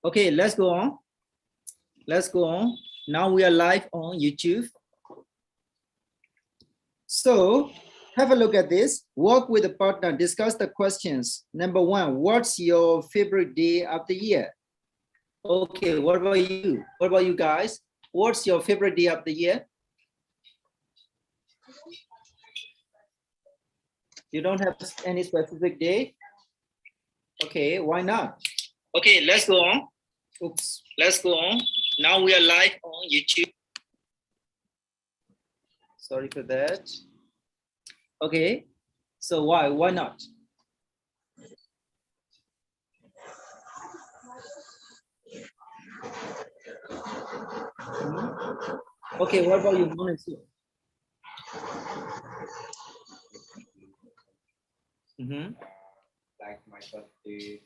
Okay, let's go on. Let's go on. Now we are live on YouTube. So have a look at this. Work with a partner, discuss the questions. Number one, what's your favorite day of the year? Okay, what about you? What about you guys? What's your favorite day of the year? You don't have any specific day? Okay, why not? Okay, let's go on. Oops, let's go on. Now we are live on YouTube. Sorry for that. Okay, so why not? Okay, what about you, Monizu? Like my birthday.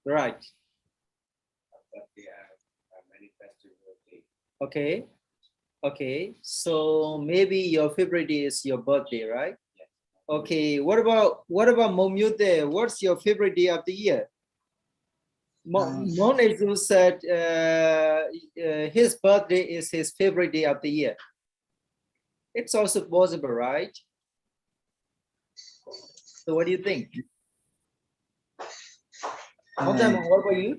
Right. Birthday, many festival days. Okay. Okay. So maybe your favorite day is your birthday, right? Yes. Okay. What about Momyude? What's your favorite day of the year? Monizu said his birthday is his favorite day of the year. It's also possible, right? So what do you think? What about you?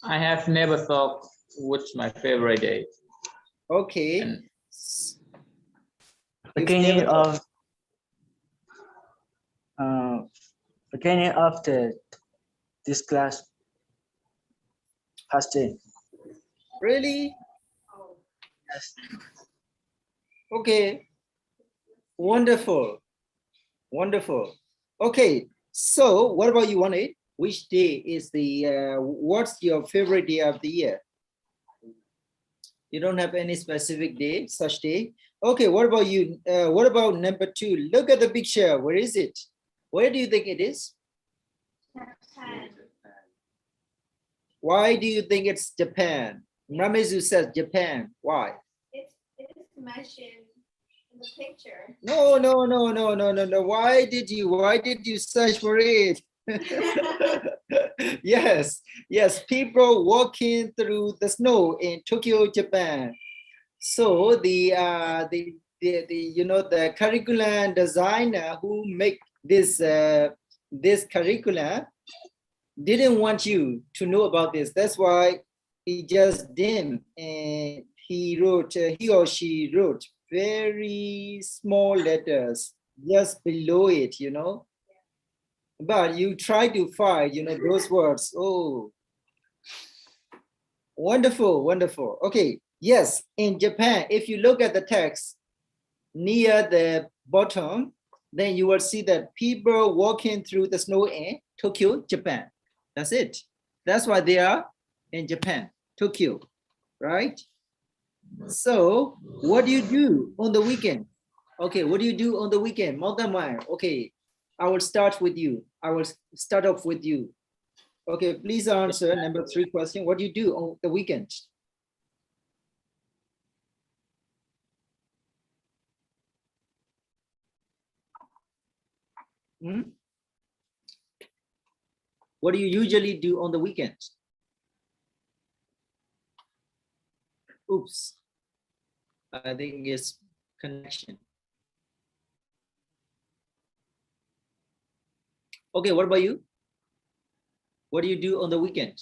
I have never thought which my favorite day. Okay. And beginning of this class past day. Really? Yes. Okay. Wonderful. Wonderful. Okay. So what about you, Wani? Which day is what's your favorite day of the year? You don't have any specific day, such day? Okay, what about you? What about number two? Look at the picture. Where is it? Where do you think it is? Japan. Why do you think it's Japan? Ramezu says Japan. Why? It is mentioned in the picture. No. Why did you search for it? Yes, people walking through the snow in Tokyo, Japan. So the curriculum designer who make this curriculum didn't want you to know about this. That's why he just dimmed and he or she wrote very small letters just below it, but you try to find, those words. Oh, wonderful. Okay, yes, in Japan, if you look at the text near the bottom, then you will see that people walking through the snow in Tokyo, Japan. That's it. That's why they are in Japan, Tokyo, right? So what do you do on the weekend? Okay, what do you do on the weekend? Okay, I will start with you. I will start off with you. Okay, please answer number 3 question. What do you do on the weekend? What do you usually do on the weekend? Oops. I think it's connection. Okay, what about you? What do you do on the weekend?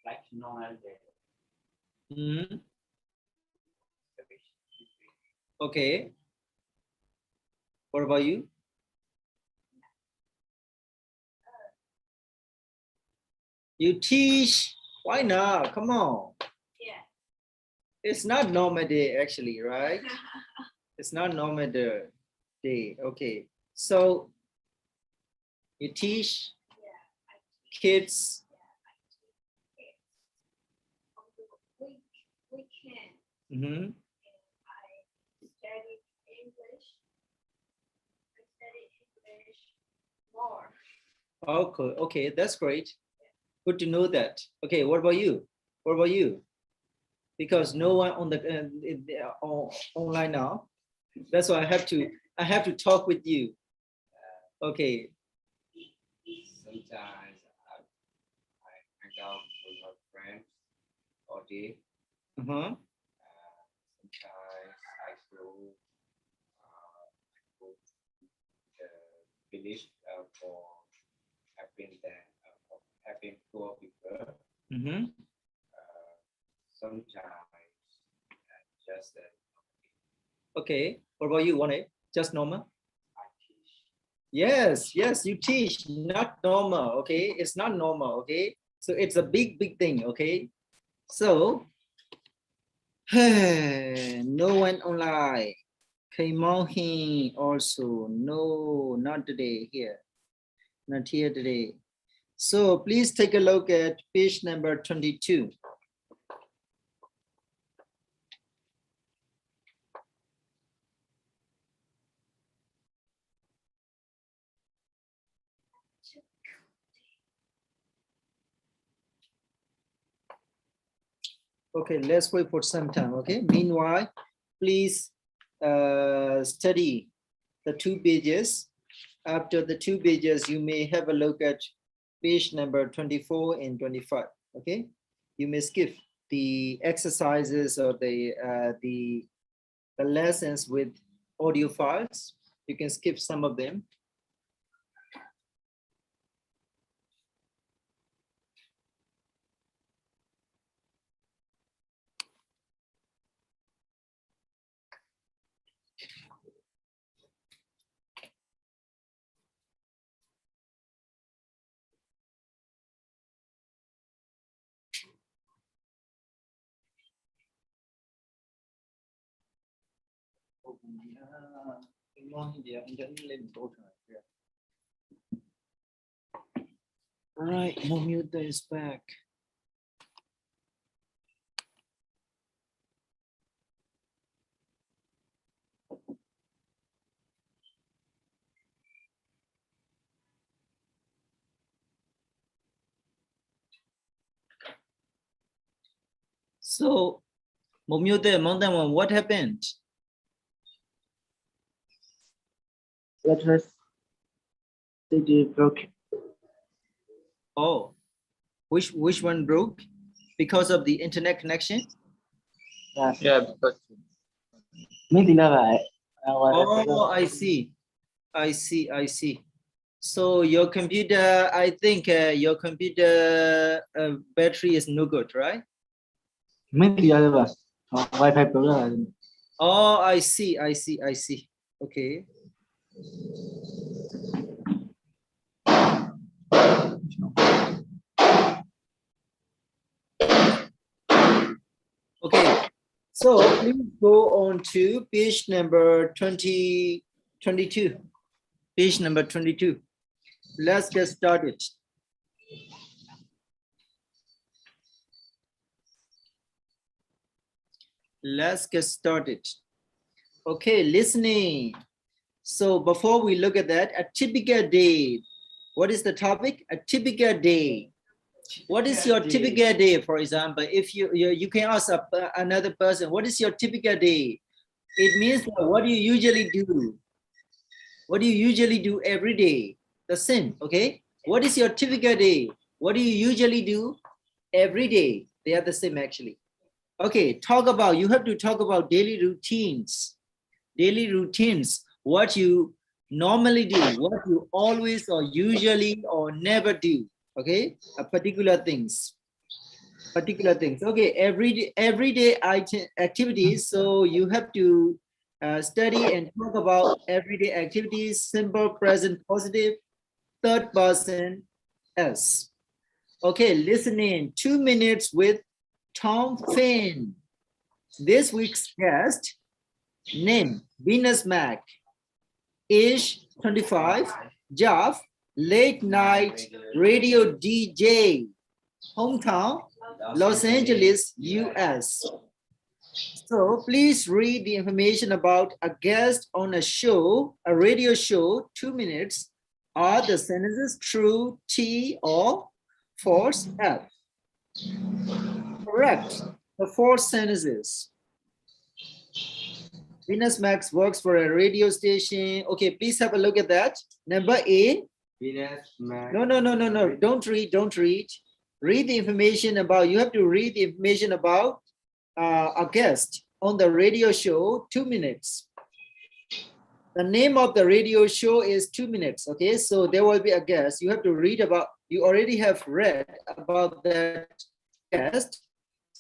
Like normal day. Okay. What about you? You teach? Why not? Come on. Yeah. It's not normal day actually, right? It's not normal day. Okay. So you teach kids. Weekend. I study English. More. Okay, that's great. Good to know that. Okay, what about you? What about you? Because no one on the online now. That's why I have to talk with you. Okay. sometimes I hang out with my friends all day. Uh-huh. Sometimes I go to the village for having poor people. Mm-hmm. Sometimes just Okay. What about you, One? Just normal? I teach. Yes, yes, you teach, not normal, okay? It's not normal, okay? So it's a big, big thing, okay? So, no one online. Kaimohi also, no, not today here, not here today. So please take a look at page number 22. Okay, let's wait for some time, okay? Meanwhile, please study the 2 pages. After the 2 pages, you may have a look at page number 24 and 25, okay? You may skip the exercises or the lessons with audio files. You can skip some of them. All right, Momita is back. So, Momita, Mondaman, what happened? Let us CD broke. Oh, which one broke? Because of the internet connection? Yes. Yeah, because Maybe never. Oh, I see. I see. So your computer, I think your computer battery is no good, right? Maybe never. Wi-Fi problem. Oh, I see. Okay. Okay. So please go on to page number 22. Page number 22. Let's get started. Let's get started. Okay, listening. So before we look at that, a typical day. What is the topic? A typical day. What is your typical day? For example, if you can ask another person, what is your typical day? It means what do you usually do? What do you usually do every day? The same, okay? What is your typical day? What do you usually do every day? They are the same actually. Okay, you have to talk about daily routines. Daily routines, what you normally do, what you always or usually or never do, okay? Particular things. Okay, everyday activities. So you have to study and talk about everyday activities, simple, present, positive, third person, s. Okay, listening 2 minutes with Tom Finn. This week's guest, name Venus Mac, age 25, job late night radio DJ, hometown Los Angeles, US. So please read the information about a guest on a show, a radio show, 2 minutes. Are the sentences true, T, or false, F? Correct. The false sentences. Venus Max works for a radio station. Okay, please have a look at that. Number A, Venus, Mac. No. Don't read. Don't read. Read the information about. You have to read the information about a guest on the radio show. 2 minutes. The name of the radio show is 2 minutes. Okay, so there will be a guest. You have to read about. You already have read about that guest.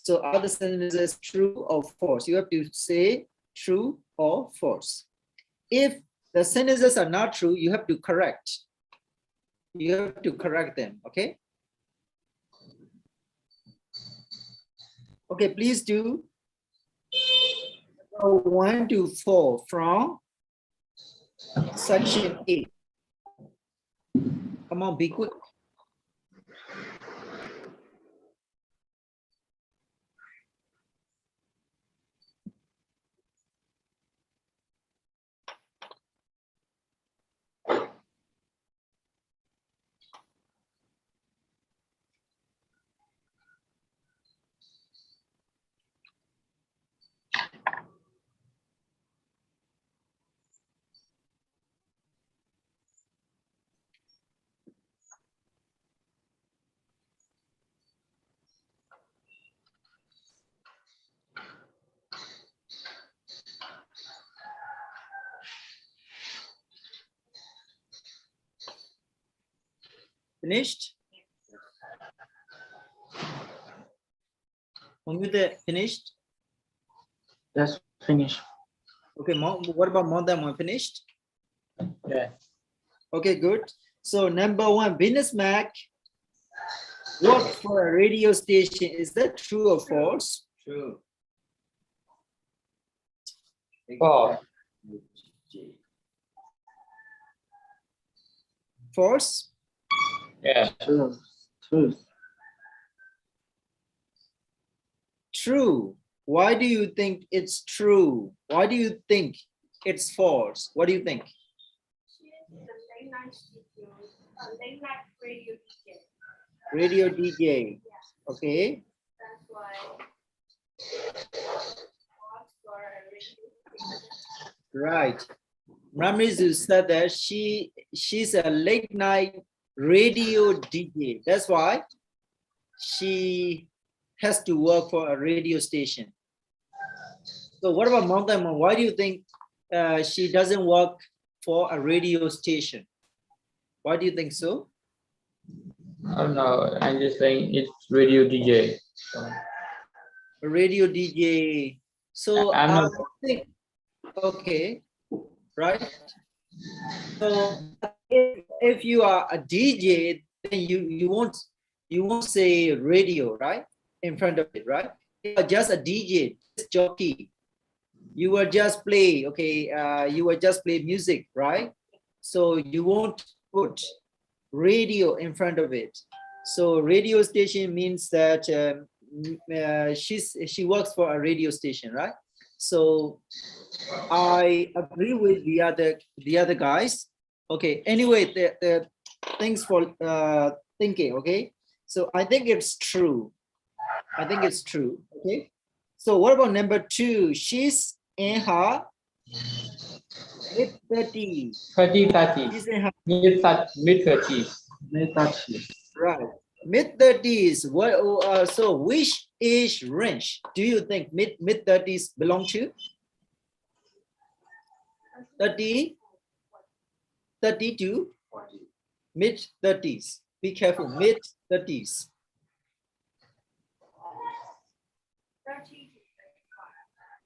So other sentences true or false. You have to say true or false. If the sentences are not true, you have to correct. You have to correct them, okay? Okay, please do 1 to 4 from section 8. Come on, be quick. Finished? Finished? That's finished. Okay, what about more than one? Finished? Yeah. Okay, good. So number 1, Venus Mac worked for a radio station. Is that true or false? True. False. False? Yeah. True. True. Why do you think it's true? Why do you think it's false? What do you think? She is the late night studio, late night radio DJ. Radio DJ. Okay. That's why. Works for a radio station. Right. Ramizu said that she's a late night radio DJ. That's why she has to work for a radio station. So what about Mountain? Why do you think she doesn't work for a radio station? Why do you think so? I don't know. I'm just saying it's radio DJ. So. A radio DJ. So I'm I not. think, okay, right? So if you are a DJ, then you won't say radio, right? In front of it, right? You are just a DJ, just jockey. You will just play, okay, you will just play music, right? So you won't put radio in front of it. So radio station means that she works for a radio station, right? So I agree with the other guys. Okay, anyway, thanks for thinking, okay? So I think it's true. I think it's true, okay? So what about number 2? She's in her mid-30s. 30. She's in her, Mid-30s. right, mid-30s. What? So which age range do you think mid-30s belong to? 30 to mid-30s. Be careful, mid-30s.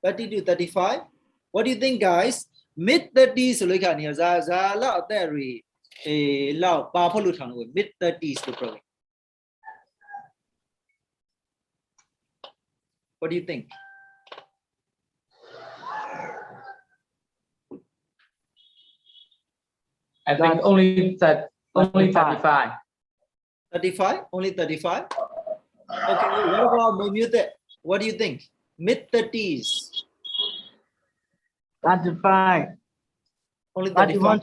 30 to 35. What do you think, guys? Mid-30s ဆိုလို့ခါနေရဇာလောက်အသက်တွေလောက်ပါဖို့လို့ထောင်လို့ mid-30s လို့ပြောတယ် What do you think? I think only 35. 35? Only 35? Okay, what about Mumute? What do you think? Mid-30s. 35. Only 35.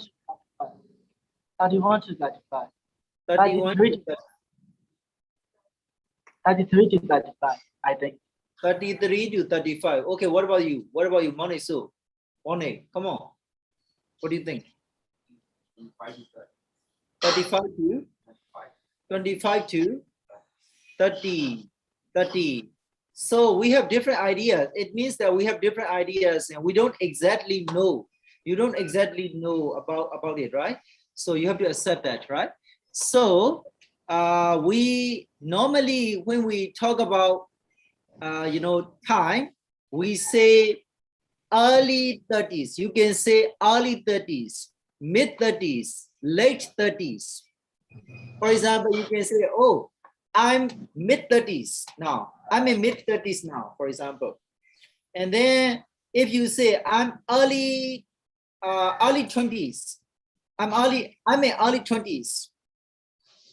31 to 35. 31 to 33 to 35, I think. 33 to 35. Okay, what about you? What about you, Mone? So, Mone, come on. What do you think? 35 to 25 to 30. 30. So we have different ideas. It means that we have different ideas and we don't exactly know. You don't exactly know about it, right? So you have to accept that, right? So we normally, when we talk about time, we say early 30s. You can say early 30s, mid 30s, late 30s. For example, you can say, oh, I'm mid 30s now. I'm in mid 30s now, for example. And then if you say I'm early 20s, I'm in early 20s.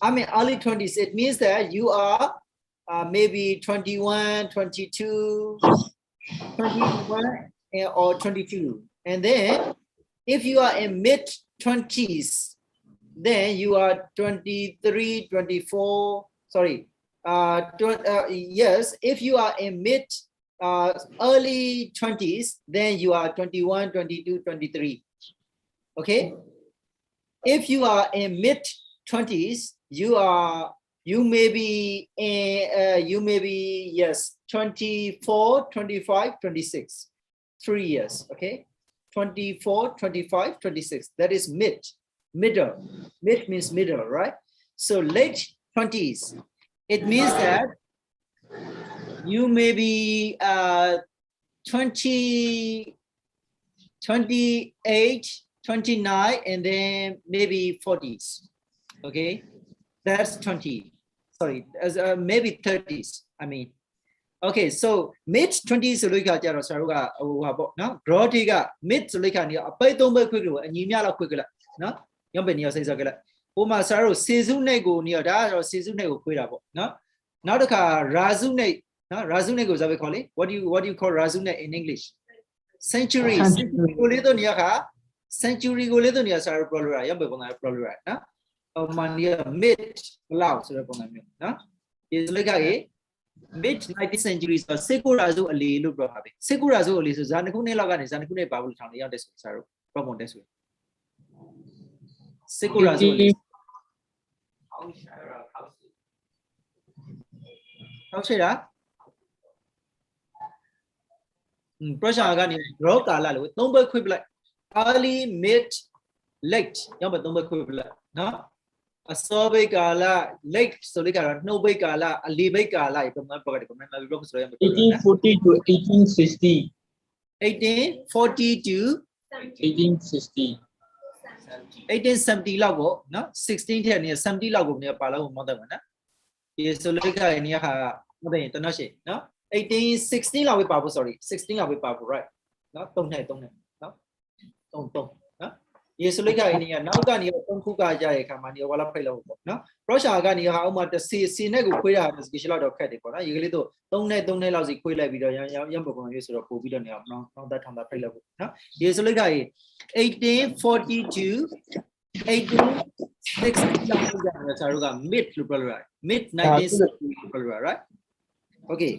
I'm in early 20s. It means that you are maybe 21, 22, 21 or 22. And then if you are in mid 20s, then you are 23, 24, sorry. Yes, if you are in mid early 20s, then you are 21, 22, 23. Okay. If you are in mid 20s, you may be yes 24, 25, 26, 3 years. Okay, 24, 25, 26. That is middle. Mid means middle, right? So late 20s, it means that you may be 20, 28, 29, and then maybe 40s. Okay, that's 20. Sorry, as maybe 30s. I mean, okay, so mid 20s ဆိုလို့ကြတော့ဆရာတို့ကဟိုဟာပေါ့နော် draw တွေက mid ဆိုလို့ကနေအပိတ်3ပိတ်ခွင့်လို့အညီမြလောက်ခွင့်ကလားနော်ရုံးပဲနေရာစိတ်ဆောက်ကလားဟိုမှာဆရာတို့စေစုနှိတ်ကိုနေရာဒါကတော့စေစုနှိတ်ကိုခွေးတာပေါ့နော်နောက်တစ်ခါရာစုနှိတ်နော်ရာစုနှိတ်ကိုဇာပဲခေါ်လေ what do you call ရာစုနှိတ် in English century ကိုလေးတော့နေရာခါ century ကိုလေးတော့နေရာဆရာတို့ပြောလို့ရရုံးပဲပုံစံပြောလို့ရနော်ဟိုမှာနေရာ mid လောက်ဆိုတဲ့ပုံစံမျိုးနော်ဒီဆိုလို့ကရေmid 19th century ဆိုစေကူရာစုအလီလို့ပြောပါပဲစေကူရာစုအလီဆိုဇာနှစ်ခုနှစ်လောက်ကနေဇာနှစ်ခုနှစ်ပါဘူးထောင်လေးရောက်တဲ့ဆိုဆရာတို့ problem တက်ဆိုစေကူရာစုအလီဟုတ်ရှိလားpressure ကနေ draw ကာလလို့သုံးဘက်ခွင့်ပလိုက် early mid late ရောက်ပါသုံးဘက်ခွင့်ပလိုက်နော်အစောဘိတ်ကာလ late ဆိုလိုက်ကတော့နှုတ်ဘိတ်ကာလအလီဘိတ်ကာလပုံမှန်ပေါ့တယ်ပုံမှန်မပြောဆိုရမှာ 1840 to 1860 1840 to 1860 1870လောက်ပေါ့နော်16ထက်နေ70လောက်ကိုနေပါလောက်မောက်တယ်မှာနော်ဒီဆိုလိုက်ကနေဟာမသိရင်တနော်ရှိနော်1816လောက်ပဲပါဖို့ sorry 16လောက်ပဲပါဖို့ right နော်3နှစ်နော်3ဒီဆိုလိုက်ကနေနောက်ကနေ3ခုကကြရဲ့ခါမှာနေဝါလာဖိတ်လို့ပေါ့နော် pressure ကနေဟာဥမာတစ်စီနဲ့ကိုခွေးတာ special လောက်တော့ခက်တယ်ပေါ့နော်ရေကလေးတော့3နဲ့လောက်စီခွေးလိုက်ပြီးတော့ရံပုံပုံရွေးဆိုတော့ပို့ပြီးတော့နေအောင်နောက်သက်ထောင်တာဖိတ်လို့ပေါ့နော်ဒီဆိုလိုက်ကနေ1840 to 1860လောက်ကြတယ်ဆရာတို့က mid လို့ပြောလို့ရတယ် mid 19th century လို့ပြောလို့ရ right okay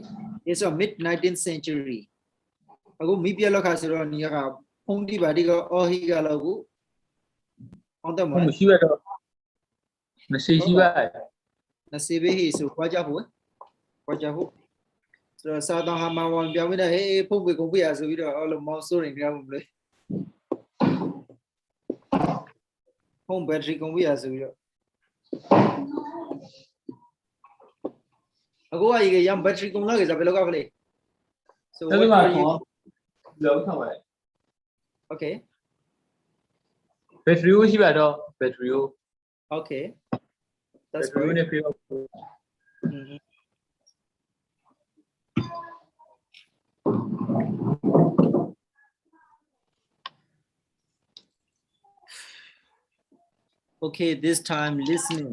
it's a mid 19th century အခုမိပြလောက်ခါဆိုတော့နေကဖုန်တိပါဒီကအော်ဟီကလောက်ကိုအောင်တယ်မလားမရှိရတော့မရှိပါ20ပဲဟိဆိုခွာကြဖို့ဆိုတော့စာတောင်ဟာမဝန်ပြောင်းပြီးတော့ဟေးဖုန်ပေကုန်ပြရဆိုပြီးတော့အော်လို့မောင်စိုးရင်ကြမလို့ဖုန်ဘက်ထရီကုန်ပြရဆိုပြီးတော့အခုကရေရမ်ဘက်ထရီကုန်လောက်ကြပဲလောက်ကဖလေ so what are you လောက်ထားပါလေ okay ဘက်ထရီရှိပါတော့ဘက်ထရီ okay that's good okay this time listening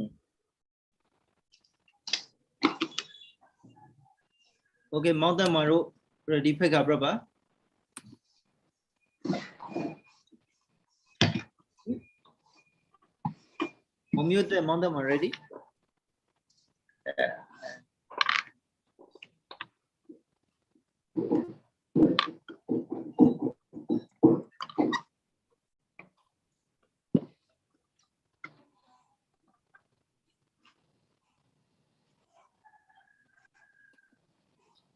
okay mountain maro ready pick up brother mute the mountain maro ready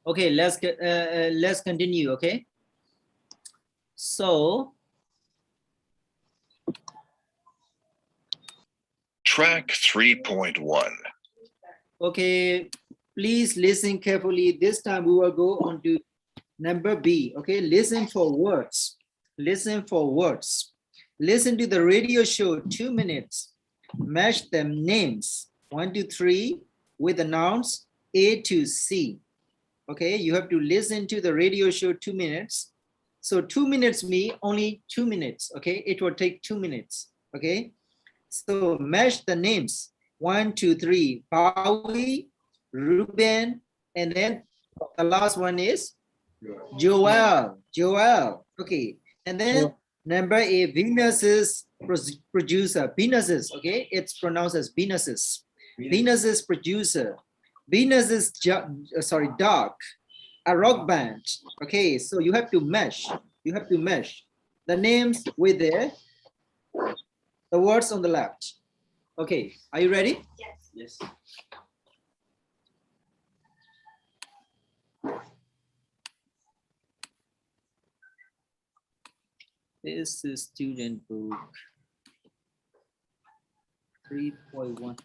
Okay, let's continue. Okay. So Track 3.1. okay, please listen carefully. This time we will go on to number B. Okay, listen for words. Listen for words. Listen to the radio show 2 minutes. Match them names 1 to 3 with the nouns A to C. Okay, you have to listen to the radio show 2 minutes. So 2 minutes mean only 2 minutes. Okay, it will take 2 minutes. Okay, so match the names 1, 2, 3. Bowie, Ruben, and then the last one is Joel. Joel. Okay, and then number A, Venus's producer. Venus's. Okay, it's pronounced as Venus's. Venus's producer. Venus's dog. A rock band. Okay, so you have to mesh. You have to mesh the names with the words on the left. Okay, are you ready? Yes. Yes. This is student book 3.1.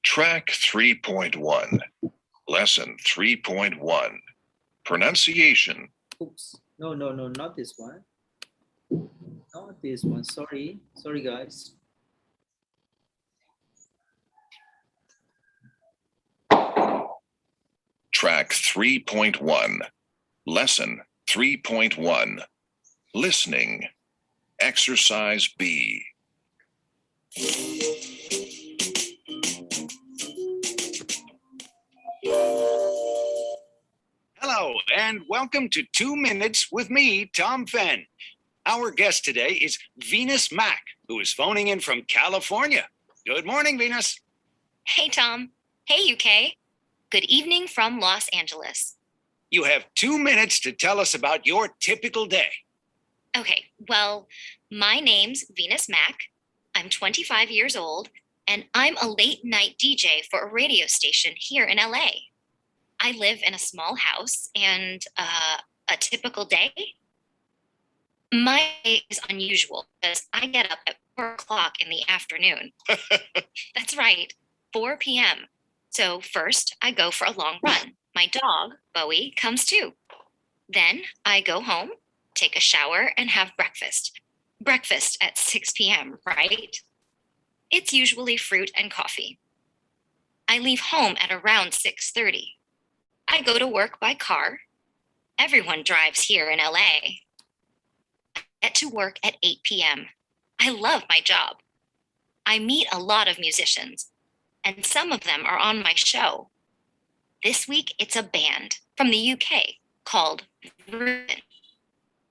Track 3.1. Lesson 3.1. Pronunciation. Oops. No, not this one. Not this one. Sorry, guys. Track 3.1. Lesson 3.1. Listening. Exercise B. Hello, and welcome to 2 Minutes with me, Tom Fenn. Our guest today is Venus Mack, who is phoning in from California. Good morning, Venus. Hey, Tom. Hey, UK. Good evening from Los Angeles. You have 2 minutes to tell us about your typical day. Okay, well, my name's Venus Mack. I'm 25 years old, and I'm a late night DJ for a radio station here in LA. I live in a small house, and a typical day? My day is unusual because I get up at 4 o'clock in the afternoon. That's right, 4 p.m. So first, I go for a long run. My dog, Bowie, comes too. Then I go home, take a shower, and have breakfast. Breakfast at 6 p.m., right? It's usually fruit and coffee. I leave home at around 6:30. I go to work by car. Everyone drives here in LA. I get to work at 8 p.m. I love my job. I meet a lot of musicians, and some of them are on my show. This week, it's a band from the UK called Ruben.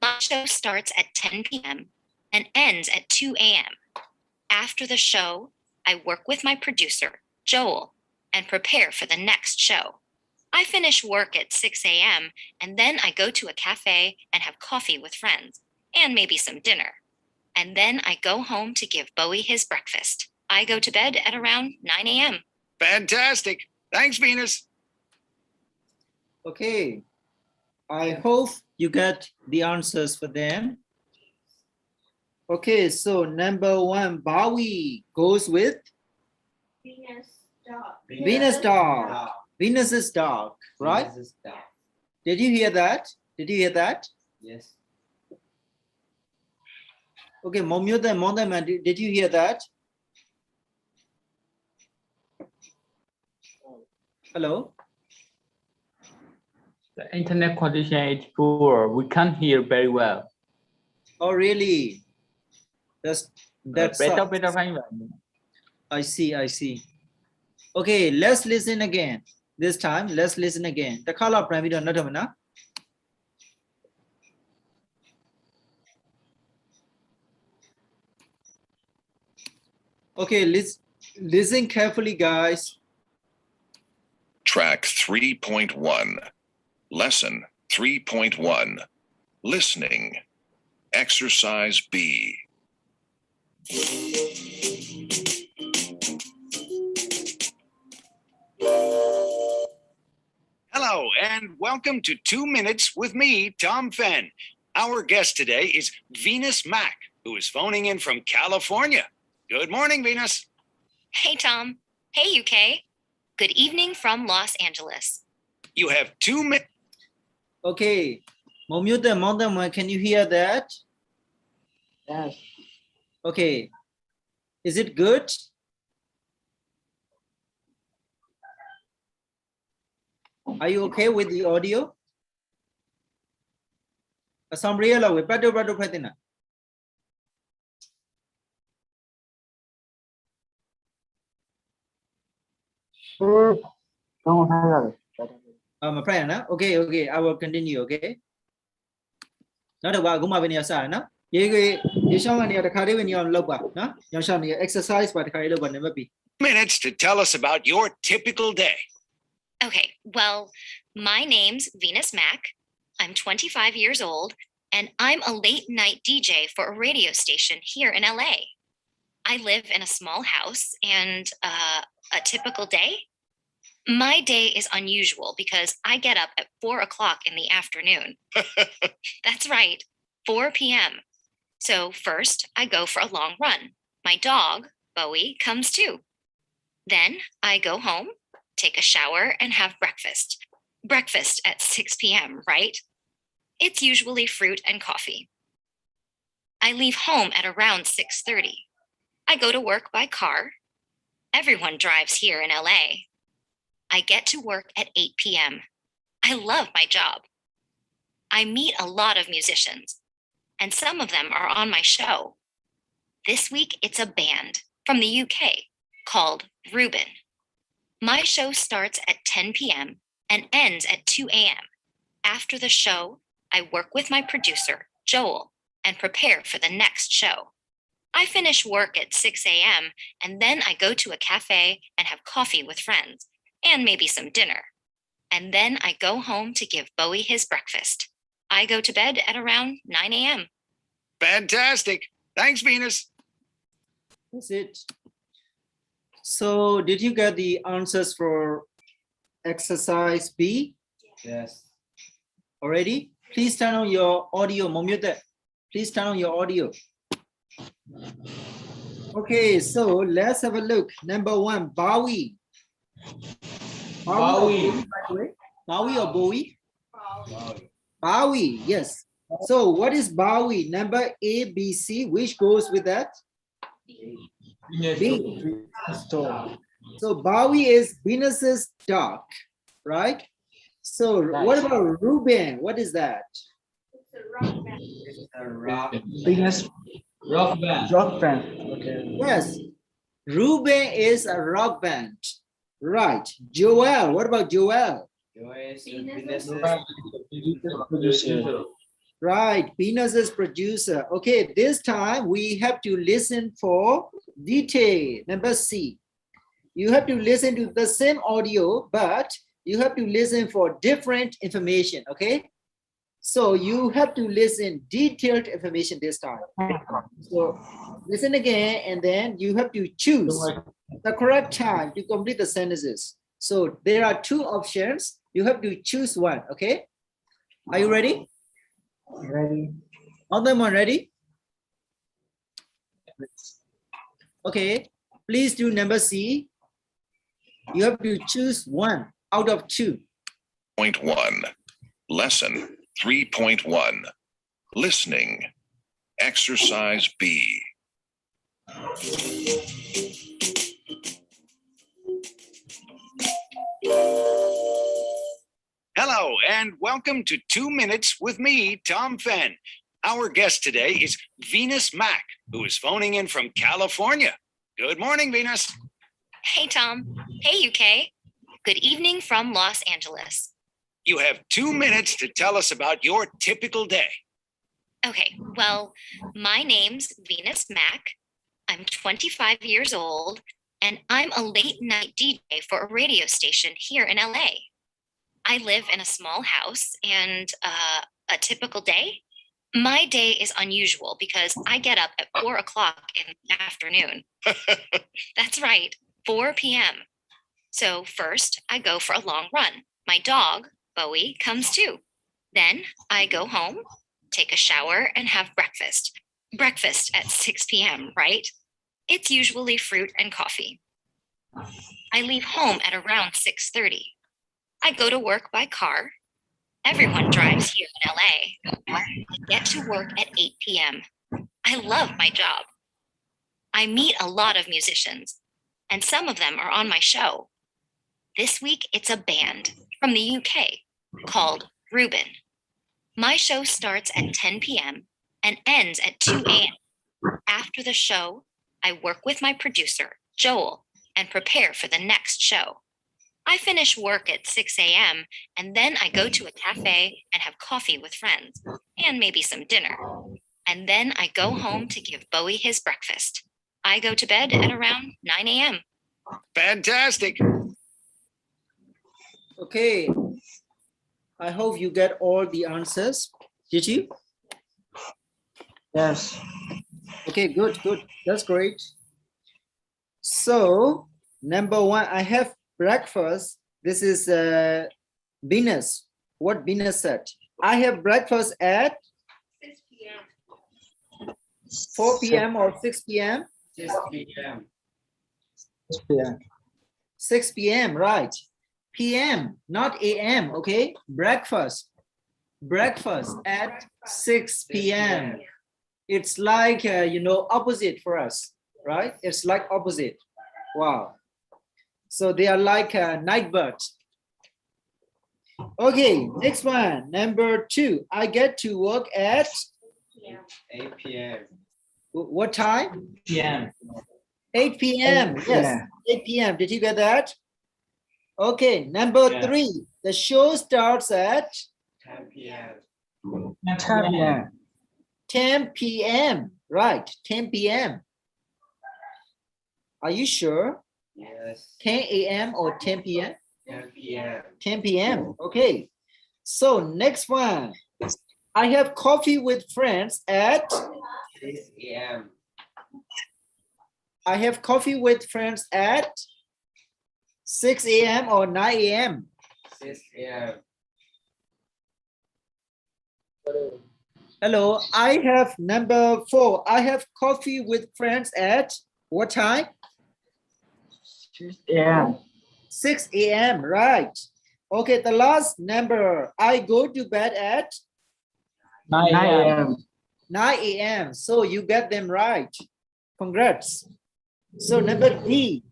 My show starts at 10 p.m. and ends at 2 a.m. After the show, I work with my producer, Joel, and prepare for the next show. I finish work at 6 a.m. and then I go to a cafe and have coffee with friends and maybe some dinner. And then I go home to give Bowie his breakfast. I go to bed at around 9 a.m. Fantastic. Thanks, Venus. Okay, I hope you get the answers for them. Okay, so number 1, Bowie goes with Venus dog. Venus dog. Venus's dog, right? Venus's dog. Did you hear that? Did you hear that? Yes. Okay, Momyoda and Mondaman, did you hear that? Hello? The internet condition is poor. We can't hear very well. Oh, really? That's Better fine. I see. Okay, let's listen again. This time, let's listen again. The color pyramid not. Okay, listen carefully, guys. Track 3.1. Lesson 3.1. Listening. Exercise B. Hello, and welcome welcome to 2 Minutes with me, Tom Fenn. Our guest today is Venus Mack, who is phoning in from California. Good morning, Venus. Hey, Tom. Hey, UK. Good evening from Los Angeles. You have 2 minutes. Okay. Momyuta, Mountain, can you hear that? Yes. Okay. Is it good? Are you okay with the audio? Some real away. Padu Pratina. Don't have it. I'm a prayer now. Okay, okay. I will continue. Okay. Not about Guma when you're sad, no? You show me the cardi when you're low, no? You show me exercise, but cardi low, never be. Minutes to tell us about your typical day. Okay, well, my name's Venus Mack. I'm 25 years old, and I'm a late night DJ for a radio station here in LA. I live in a small house, and a typical day? My day is unusual because I get up at 4 o'clock in the afternoon. That's right, 4 p.m. So first, I go for a long run. My dog, Bowie, comes too. Then I go home, take a shower, and have breakfast. Breakfast at 6 p.m., right? It's usually fruit and coffee. I leave home at around 6:30. I go to work by car. Everyone drives here in LA. I get to work at 8 p.m. I love my job. I meet a lot of musicians, and some of them are on my show. This week, it's a band from the UK called Reuben. My show starts at 10 p.m. and ends at 2 a.m. After the show, I work with my producer, Joel, and prepare for the next show. I finish work at 6 a.m. and then I go to a cafe and have coffee with friends and maybe some dinner. And then I go home to give Bowie his breakfast. I go to bed at around 9 a.m. Fantastic. Thanks, Venus. That's it. So did you get the answers for exercise B Yes. already? Please turn on your audio, Momyuta. Please turn on your audio. Okay, so let's have a look. Number one, Bowie. Bowie. By the way, Bowie or Bowie? Wow. Bowie, yes. So what is Bowie? Number A, B, C, which goes with that? B. So Bowie is Venus's dog, right? So what about Reuben? What is that? It's a rock band. It's a rock. Biggest Rock band. rock band. Okay. Yes, Reuben is a rock band. Right. Joel, what about Joel? Joyce Venus. Producer. Right, Venus's producer. Okay, this time we have to listen for detail. Number C. You have to listen to the same audio, but you have to listen for different information, okay? So you have to listen detailed information this time. So listen again, and then you have to choose the correct time to complete the sentences. So there are two options. You have to choose one, okay? Are you ready? Ready? All them are ready? Okay, please do number C. You have to choose one out of two. Point 1. Lesson 3.1. Listening. Exercise B. Hello, and welcome to 2 Minutes with me, Tom Fenn. Our guest today is Venus Mack, who is phoning in from California. Good morning, Venus. Hey, Tom. Hey, UK. Good evening from Los Angeles. You have 2 minutes to tell us about your typical day. Okay, well, my name's Venus Mack. I'm 25 years old, and I'm a late night DJ for a radio station here in LA. I live in a small house, and a typical day? My day is unusual because I get up at 4 o'clock in the afternoon. That's right, 4 p.m. So first, I go for a long run. My dog, Bowie comes too. Then I go home, take a shower, and have breakfast. Breakfast at 6 p.m., right? It's usually fruit and coffee. I leave home at around 6:30. I go to work by car. Everyone drives here in LA. I get to work at 8 p.m. I love my job. I meet a lot of musicians, and some of them are on my show. This week, it's a band from the UK called Reuben. My show starts at 10 p.m. and ends at 2 a.m. After the show, I work with my producer, Joel, and prepare for the next show. I finish work at 6 a.m. and then I go to a cafe and have coffee with friends and maybe some dinner. And then I go home to give Bowie his breakfast. I go to bed at around 9 a.m. Fantastic. Okay. I hope you get all the answers. Did you? Yes. Okay, good, good. That's great. So, number one, I have breakfast. This is Venus. What Venus said? I have breakfast at 6 p.m. 4 p.m. or 6 p.m. 6 p.m. 6 p.m. 6 p.m. right? p.m. not a.m. Okay, breakfast at 6 p.m. It's like opposite for us, right? It's like opposite. Wow. So they are like a night bird. Okay, next one, number two. I get to work at 8 p.m. what time? PM. 8 p.m. Yes, 8 p.m. Did you get that? Okay, number Yeah. three. The show starts at 10 p.m. 10 p.m. 10 p.m. Right, 10 p.m. Are you sure? Yes. 10 a.m. or 10 p.m.? 10 p.m. 10 p.m. Okay. So next one. I have coffee with friends at 6 a.m. I have coffee with friends at 6 a.m. or 9 a.m. 6 a.m. Hello. I have number four. I have coffee with friends at what time? 6 a.m. 6 a.m. Right. Okay. The last number. I go to bed at 9 a.m. 9 a.m. So you get them right. Congrats. So number D,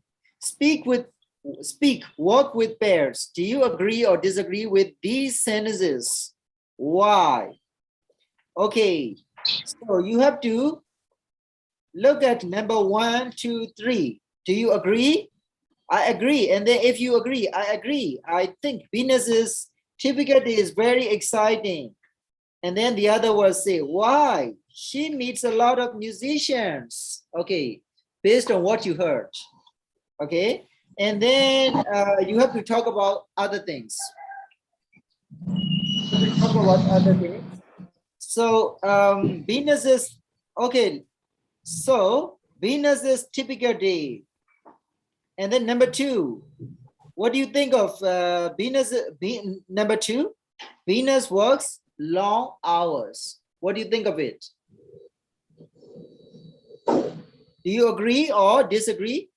work with pairs. Do you agree or disagree with these sentences? Why? Okay, so you have to look at number 1, 2, 3. Do you agree? I agree. And then if you agree, I agree. I think Venus's typical day is very exciting. And then the other will say, why? She meets a lot of musicians. Okay, based on what you heard. Okay, and then you have to talk about other things. Talk about other things. So Venus's, okay, so Venus's typical day. And then number 2, what do you think of number 2? Venus works long hours. What do you think of it? Do you agree or disagree?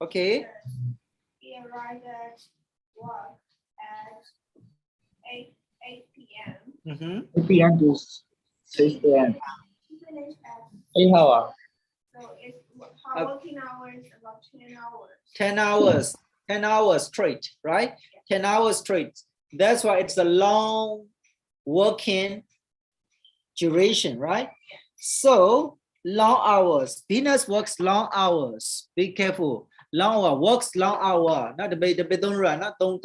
Okay. He arrived at work at 8 p.m. Mm-hmm. 8 p.m. to 6 a.m. He finished at 8 hours. so it's her working hours about 10 hours. 10 hours. 10 hours straight, right? 10 hours straight. That's why it's a long working duration, right? So long hours. Venus works long hours. Be careful. Long hour works long hour. Not the don't run. Not don't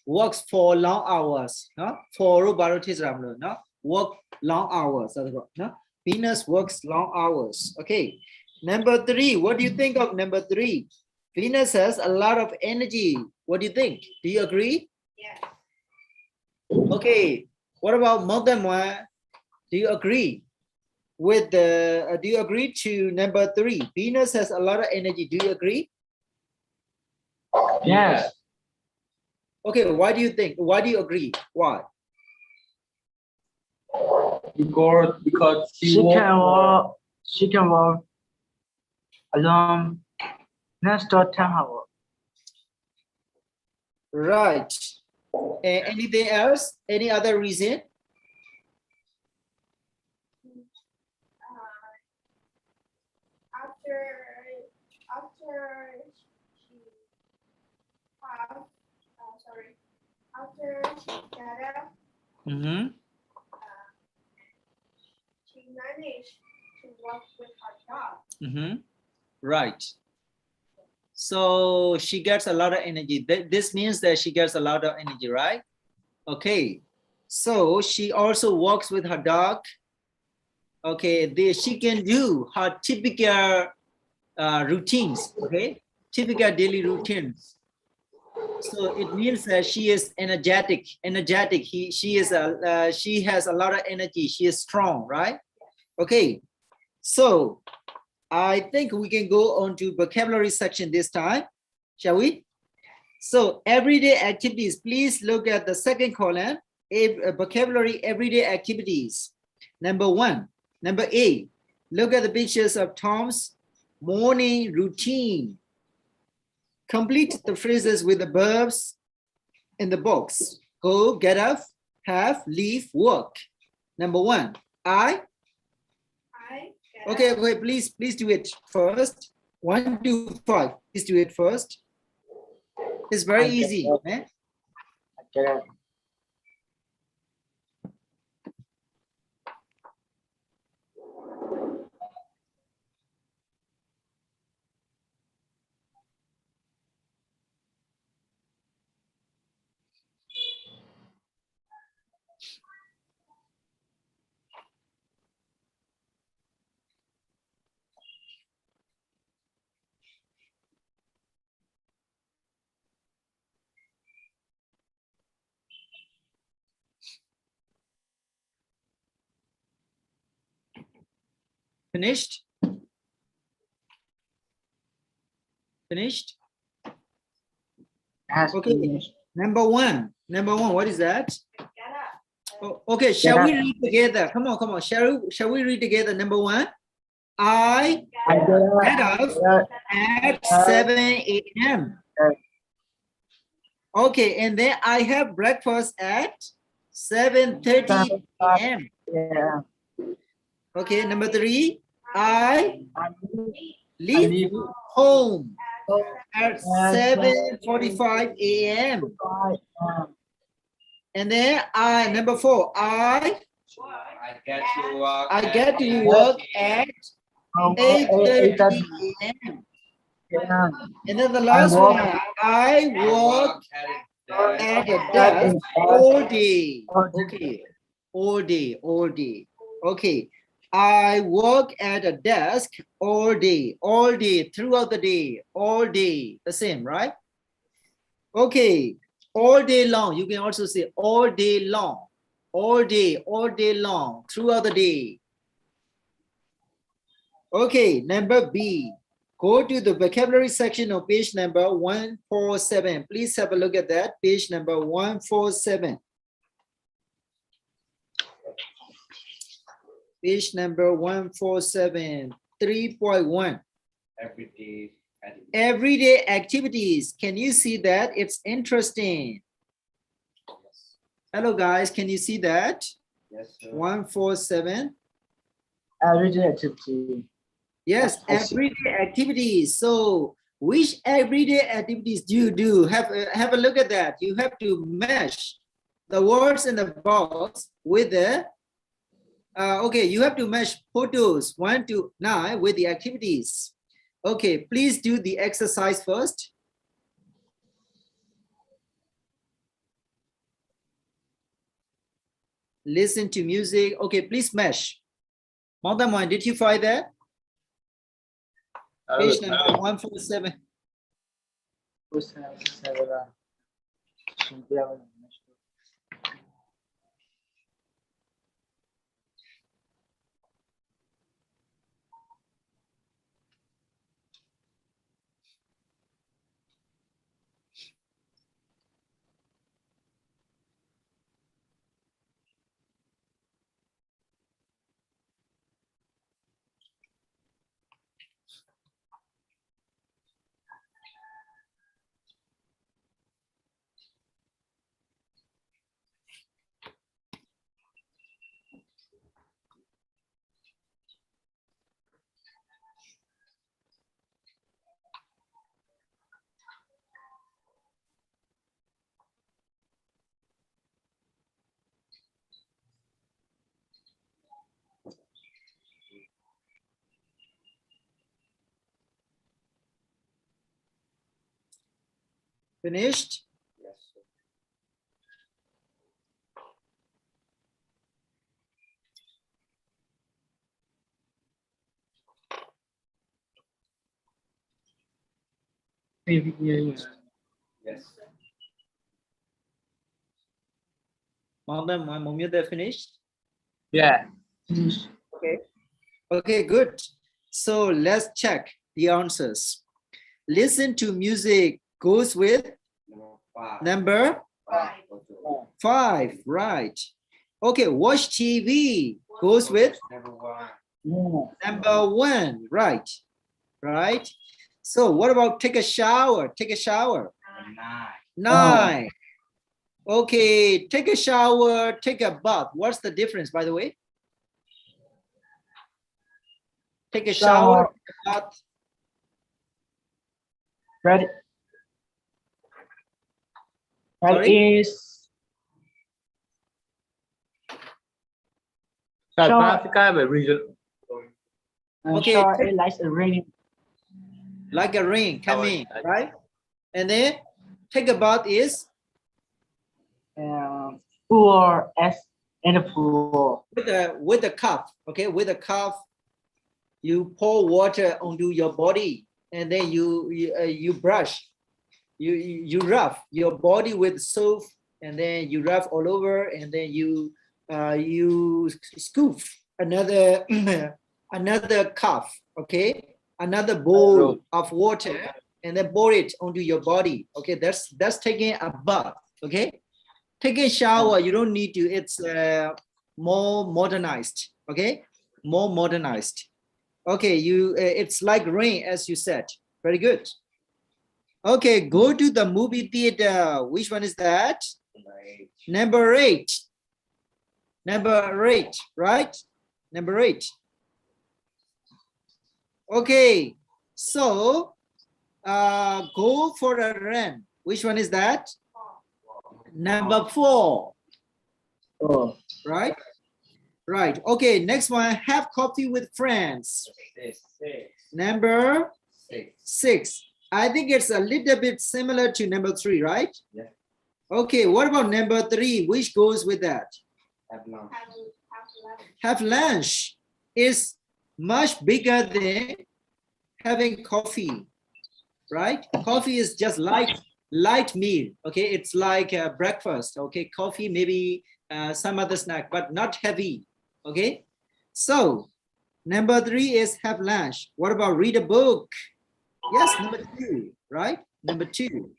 works for long hours. No for no work long hours. No Venus works long hours. Okay. Number 3. What do you think of number 3? Venus has a lot of energy. What do you think? Do you agree? Yes. Okay. What about Morgan? Do you agree? with the, do you agree to number 3? Venus has a lot of energy. Do you agree? Yes. Okay, why do you think? Why do you agree? Why? Because She can walk. She can walk alone next to 10 hours. Right. Anything else? Any other reason? After she have sorry, after she get up, Mm-hmm. she managed to walk with her dog. Mm-hmm. Right. So she gets a lot of energy. This means that she gets a lot of energy, right? Okay. So she also walks with her dog. Okay, she can do her typical routines, okay? Typical daily routines. So it means that she is energetic. She has a lot of energy. She is strong, right? Okay. So I think we can go on to vocabulary section this time, shall we? So everyday activities, please look at the second column, vocabulary everyday activities. Number 1, number A, look at the pictures of Tom's morning routine. Complete the phrases with the verbs in the box. Go, get up, have, leave, work. Number 1, I get okay, up. okay, please do it first. 1 to 5, please do it first. It's very easy. Eh? I get up. Finished? Finished? Has Okay. finished. Number one, what is that? Get up. Oh, okay, shall Get we up. read together? Come on. Shall we read together? Number 1, I I get get up up. at 7 a.m. Okay, and then I have breakfast at 7:30 a.m. Yeah. Okay, number 3, I I leave leave home at at 7:45 a.m. And then number 4, I get to work at 8:30 a.m. Yeah. And then the last walk- one, I work at a desk all day. Okay, all day. Okay, I work at a desk all day, throughout the day, all day, the same, right? Okay, all day long. You can also say all day long, all day long, throughout the day. Okay, number B. Go to the vocabulary section on page number 147. Please have a look at that, page number 147. Page number 147, 3.1. Everyday activities. Can you see that? It's interesting. Hello guys, can you see that? Yes, sir. 147. Everyday activity. Yes, everyday activities. So which everyday activities do you do? Have a look at that. You have to match the words in the box with the okay, you have to match photos 1 to 9 with the activities. Okay, please do the exercise first. Listen to music. Okay, please match. Mountain Moin, did you find that? Page number 147. Finished? Yes, sir. Yes. Yes. Madam, Mumyuda finished? Yeah. Okay. Okay, good. So let's check the answers. Listen to music goes with Number number five. Five. 5, right? Okay, watch TV goes with Number one. number 1, right? Right? So what about take a shower? Take a shower. Number nine. 9. Okay, take a shower, take a bath. What's the difference, by the way? Take a shower, bath. Red. Red Sorry? is South Shower. Africa by region. Okay, shower take- is like a rain. Like a rain coming, Shower. right? And then take a bath is Pour as in the pool. with a cup. Okay, with a cup, you pour water onto your body, and then you brush, you rub your body with soap, and then you rub all over, and then you scoop another another cup, okay, another bowl of water, and then pour it onto your body. Okay, that's taking a bath. Okay, taking a shower, you don't need to. It's more modernized. Okay, more modernized. Okay, it's like rain, as you said. Very good. Okay, go to the movie theater. Which one is that? Number eight. Number 8, right? Number 8. Okay, so go for a run. Which one is that? Number 4, Oh, right? Right. Okay, next one, have coffee with friends. Six. Number Six. 6. I think it's a little bit similar to number 3, right? Yeah. Okay, what about number 3? Which goes with that? Have lunch. Have lunch is much bigger than having coffee, right? Coffee is just light meal. Okay, it's like breakfast. Okay, coffee, maybe some other snack, but not heavy. Okay, so number 3 is have lunch. What about read a book? Yes, number 2, right? Number 2.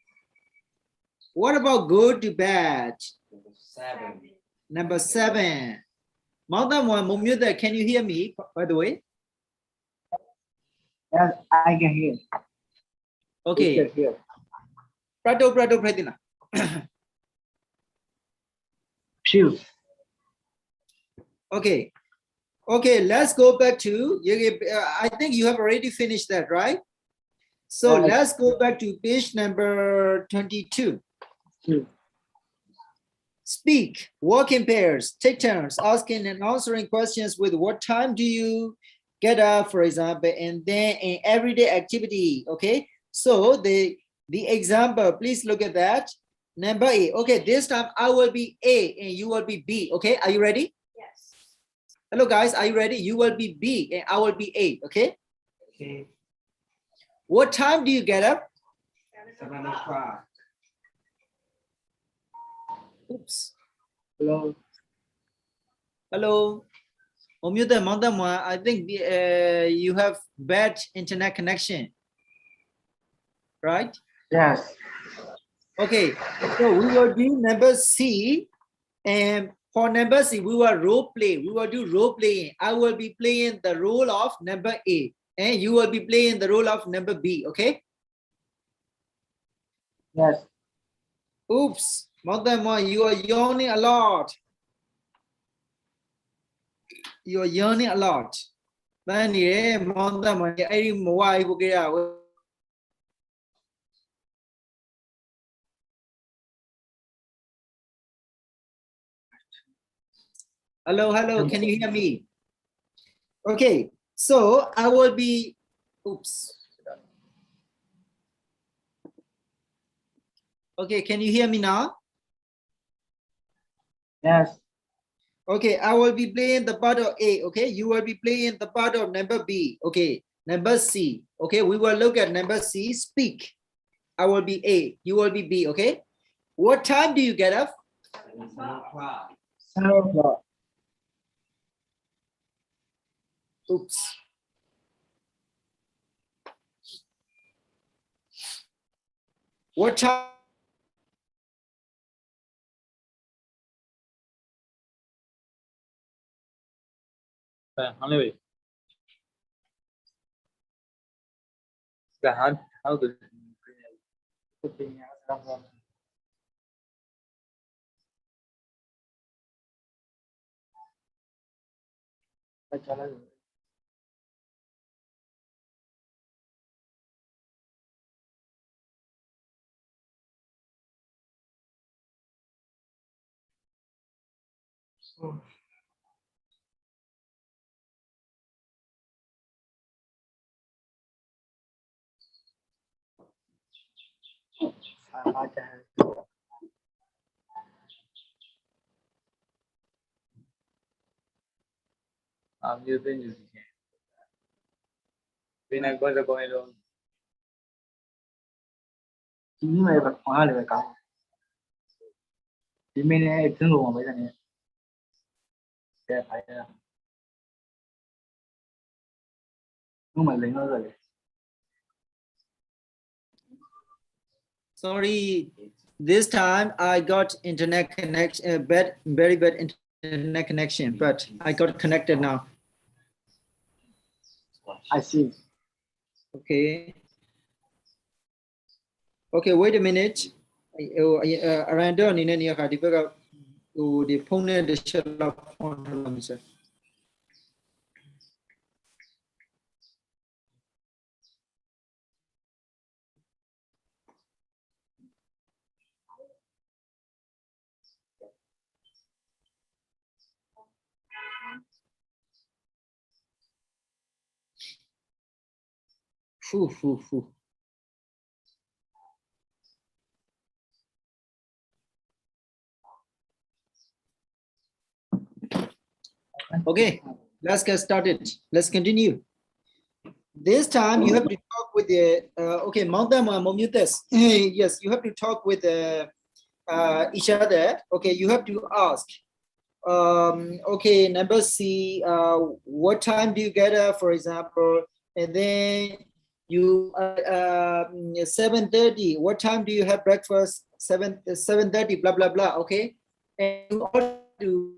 What about go to bed? Number seven. Number 7. Mother Mumyuda, can you hear me, by the way? yes, I can hear. Okay. You can hear. Prato Pratina. Phew. Okay. Okay, let's go back to, I think you have already finished that, right? So Right. let's go back to page number 22. Phew. Speak, walk in pairs, take turns, asking and answering questions with what time do you get up, for example, and then an everyday activity, okay? So the example, please look at that. Number A, okay, this time I will be A and you will be B, okay? Are you ready? Yes. Hello guys, are you ready? You will be B and I will be A, okay? Okay. What time do you get up? 7 o'clock. Oops. Hello. Hello. I think you have bad internet connection, right? Yes. Okay, so we will do number C, and for number C, we will role play. We will do role playing. I will be playing the role of number A, and you will be playing the role of number B, okay? Yes. Oops, you are yawning a lot. You are yawning a lot. Hello, can you hear me? Okay, so I will be, oops. Okay, can you hear me now? Yes. Okay, I will be playing the part of A. Okay, you will be playing the part of number B. Okay, number C. Okay, we will look at number C. Speak. I will be A. You will be B. Okay. What time do you get up? 7 o'clock. 7 o'clock. Oops. What time? How many? How to I'm using this. When I got the coin on. ဒီနေ့မှပဲခေါင်းလည်းပဲကောင်းဒီမင်းနဲ့အတင်းလို့မပဲတဲ့တဲ့ဖိုင်တာဘုမလိန်လို့ဆိုလေ Sorry, this time I got internet connection, very bad internet connection, but I got connected now. I see. Okay. Okay, wait a minute. Around there, in any case, the phone the shut off phone, sir. Phew. Okay, let's get started. Let's continue. This time you have to talk with the okay, yes, you have to talk with each other. Okay, you have to ask. Okay, number C, what time do you get up, for example? And then you 7:30. What time do you have breakfast? 7:30. Blah blah blah. Okay, and you also do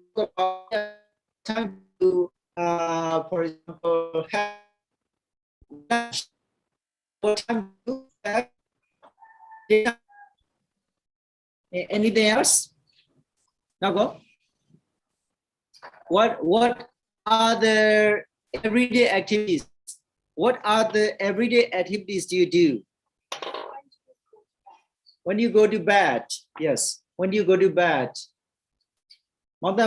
time to for example have lunch. What time do you have dinner? Anything else? Now go. What are the everyday activities? What are the everyday activities do you do? When you go to bed? Yes. When do you go to bed? Mom,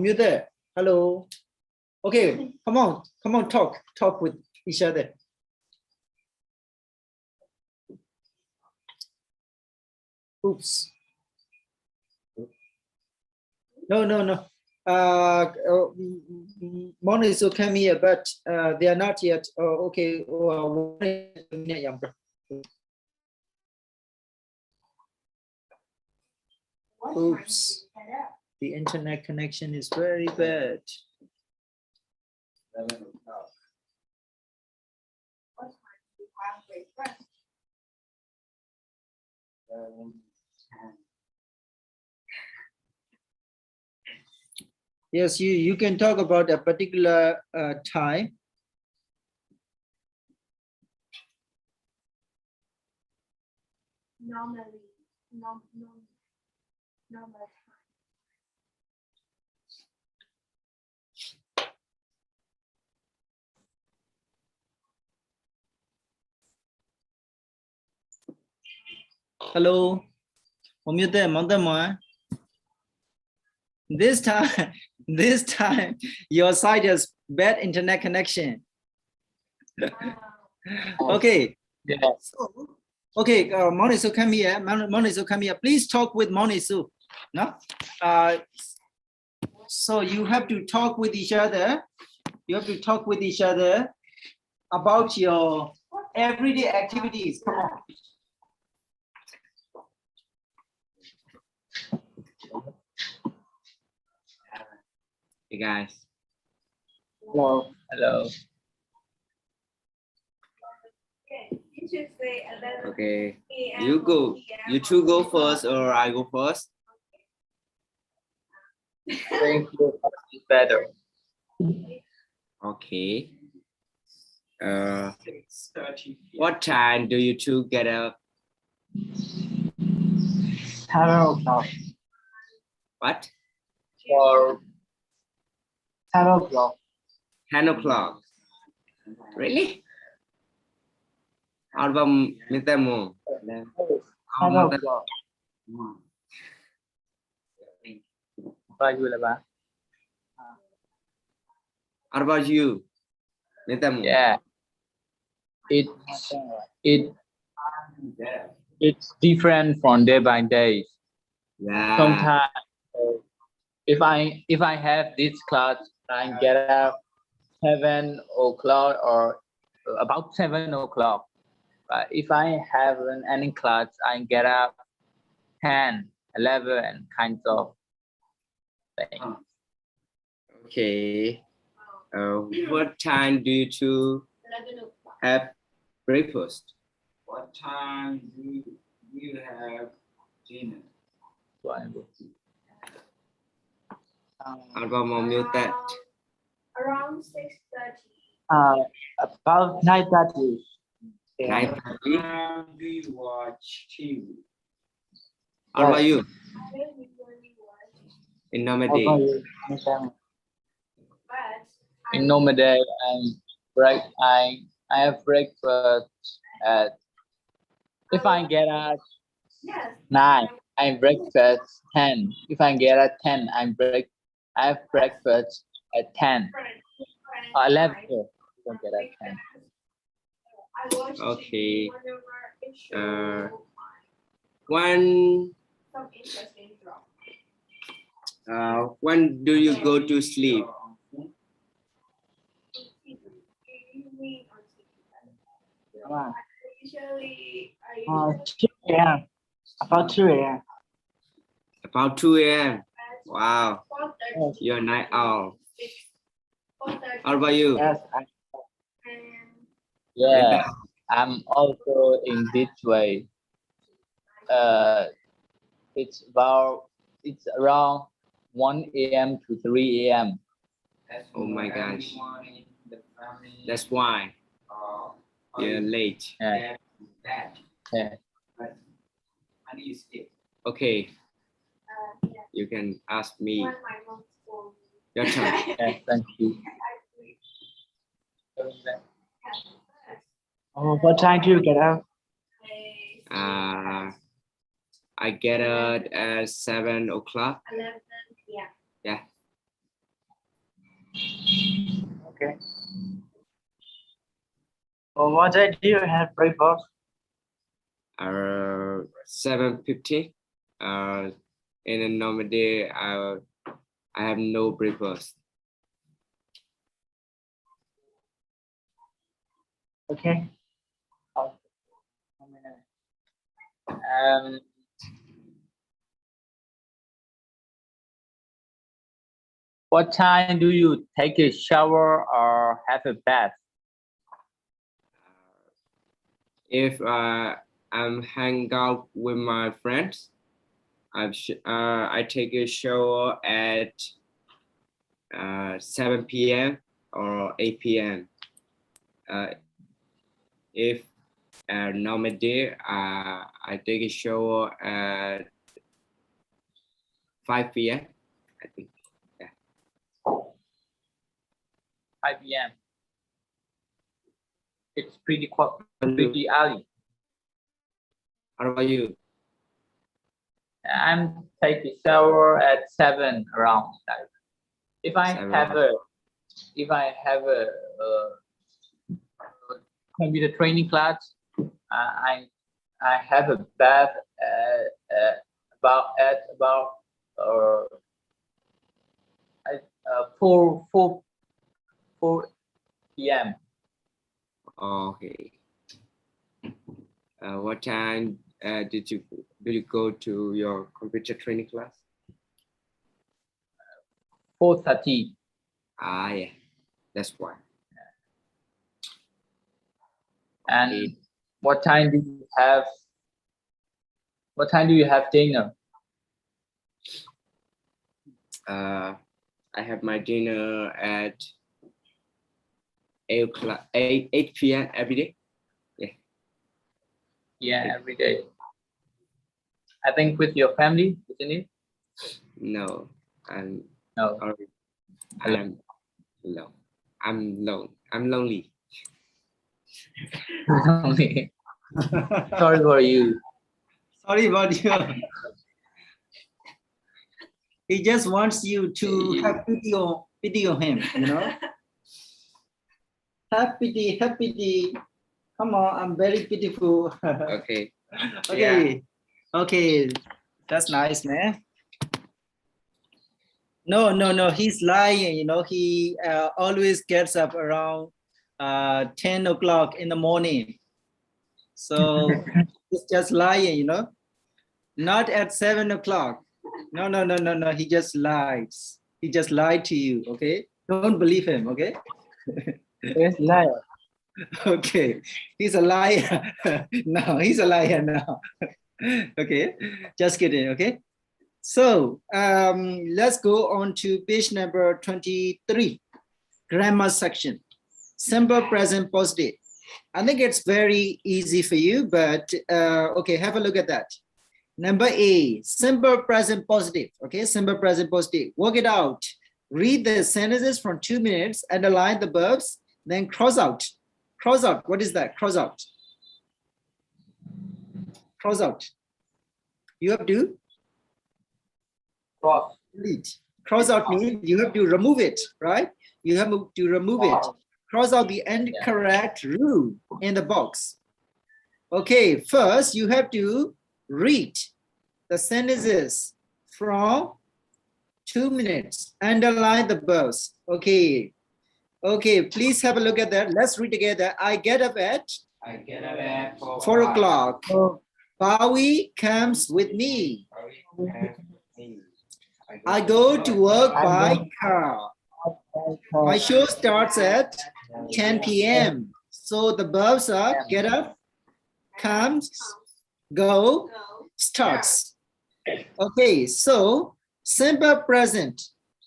you there? Hello. Okay, come on, talk with each other. Oops. No. One is okay here, but they are not yet. Okay. Oops. The internet connection is very bad. 7 o'clock. What time do you have breakfast? Yes, you can talk about a particular time. Normally, normal time. Hello. This time your site has bad internet connection. Okay. Yeah. So Okay, Monisu, come here. Monisu, come here. Please talk with Monisu. No? So you have to talk with each other. You have to talk with each other about your everyday activities. Come on. Hey guys. Hello. Hello. Okay, you should say 11 Okay. a.m. You go. p.m. You two go first, or I go first? Thank you. It's better. Okay. What time do you two get up? 7 o'clock. What? For 7 o'clock. 10 o'clock. Really? Album Mitamo. 7 o'clock. bao nhiêu là ba? What about you? Mitamo. Yeah. It's different from day by day. Yeah. Sometimes if I have this class, I get up 7 o'clock or about 7 o'clock. But if I have any class, I get up 10, 11 kinds of things. Okay. What time do you two have breakfast? What time do you have dinner? Album of Mutat. Around 6:30. About 9:30. Night. What time do you watch TV? How about you? I don't usually watch, In How about Normandy. you? but In normal day, I have breakfast at, if I get at yes, 9, I breakfast 10. If I get at 10, I have breakfast at 10 or 11. If I get at 10. I watch Okay. TV whenever it shows When some interesting drama. when do you go to sleep? Usually on TV. Come on. Usually, 2 a.m. About 2 a.m. About 2 a.m. Wow, 4:30. you're a night owl. How about you? Yes, Yeah, I'm also in this way. It's around 1 a.m. to 3 a.m. Oh my gosh. That's why you're late. Yeah. Yeah. Okay, you can ask me. When my mom told me. Your turn. Yeah, thank you. Oh, what time do you get up? I get up at 7 o'clock. 11 p.m. Yeah. Okay. Oh, what time do you have breakfast? 7:50. In a normal day, I have no breakfast. Okay. What time do you take a shower or have a bath? If I'm hanging out with my friends, I take a shower at 7 p.m. or 8 p.m. If normal day, I take a shower at 5 p.m. I think. 5 p.m. It's pretty early. How about you? I'm taking shower at 7 around. If I 7. have a computer training class, I I have a bath at about I- 4 p.m. Okay. What time did you go to your computer training class? 4:30. Ah, yeah, that's why. And what time do you have? What time do you have dinner? I have my dinner at 8 o'clock, 8 p.m. every day. Yeah, every day. I think with your family, isn't it? No, I'm No. I'm alone. I'm lonely. Only. Sorry for you. Sorry about you. He just wants you to have pity on him, you know. Have pity. Come on, I'm very pitiful. Okay. Okay. Okay. That's nice, man. No, he's lying, you know. He always gets up around 10 o'clock in the morning. So he's just lying, you know. Not at 7 o'clock. No. He just lies. He just lied to you, okay? Don't believe him, okay? Yes, liar. Okay, he's a liar. No, he's a liar now. Okay, just kidding, okay? So let's go on to page number 23, grammar section. Simple present positive. I think it's very easy for you, but okay, have a look at that. Number A, simple present positive. Okay, simple present positive. Work it out. Read the sentences from 2 minutes, underline the verbs, then cross out. Cross out. What is that? Cross out. Cross out. You have to delete. Cross out means you have to remove it, right? You have to remove it. Cross out the incorrect rule in the box. Okay, first you have to read the sentences from 2 minutes. Underline the verbs. Okay. Okay, please have a look at that. Let's read together. I get up at 4 o'clock. Bowie comes with me. I go to work by car. My show starts at 10 p.m. So the verbs are get up, comes, go, starts. Okay, so simple present,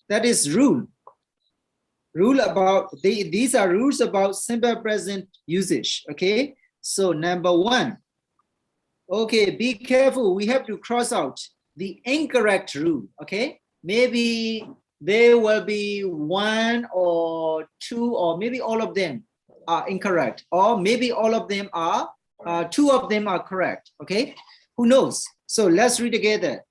that is rule. Rule about, these are rules about simple present usage, okay? So number 1, okay, be careful, we have to cross out the incorrect rule, okay? Maybe there will be 1 or 2 or maybe all of them are incorrect, or maybe all of them are, 2 of them are correct, okay? Who knows? So let's read together.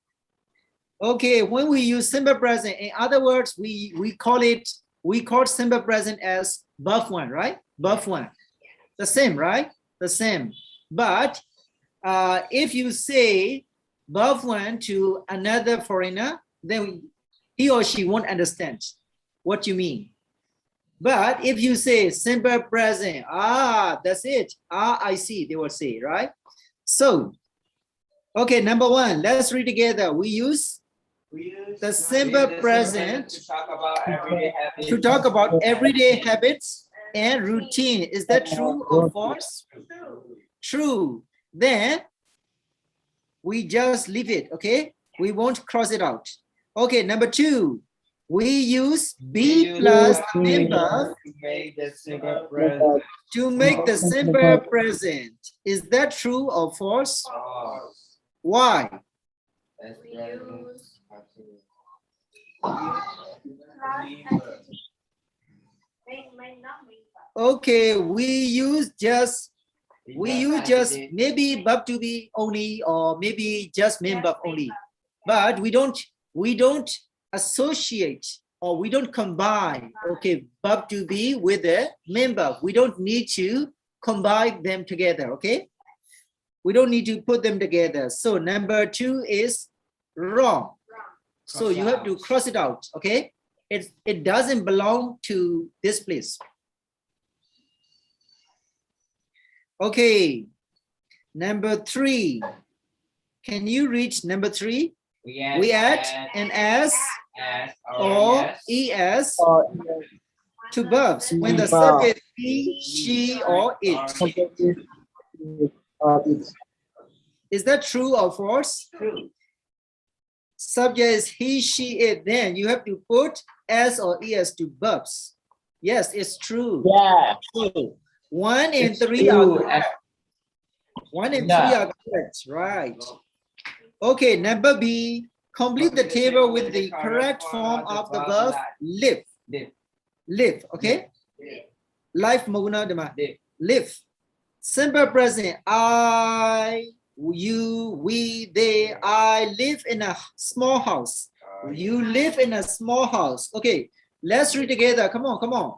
Okay, when we use simple present, in other words, we call simple present as buff 1, right? Buff 1. The same, right? The same. But if you say buff 1 to another foreigner, then he or she won't understand what you mean. But if you say simple present, that's it. I see, they will say, right? So, okay, number 1, let's read together. We use the simple present to talk about everyday habits and routine. Is that true or false? True. Then we just leave it, okay? We won't cross it out. Okay, number 2, we use be plus member to make the simple present. Is that true or false? Why? Okay, we use just maybe verb to be only, or maybe just main verb only, but we don't associate, or we don't combine, okay, verb to be with the main verb. We don't need to combine them together, okay? We don't need to put them together. So number 2 is wrong. So you have to cross it out. Okay. It doesn't belong to this place. Okay. Number 3. Can you read number 3? We add an S or ES to verbs when the subject is he, she, or it. Is that true or false? True. Subject is he, she, it. Then you have to put S or ES to verbs. Yes, it's true. Yeah. True. 1 and It's 3 are true. correct. 1 and 3 Yeah. are correct. Right. Okay, number B. Complete the table with the correct form of the verb live. Live. Okay. Life maguna dema. Live. Simple present. I, you, we, they. I live in a small house. You live in a small house. Okay. Let's read together. Come on, come on.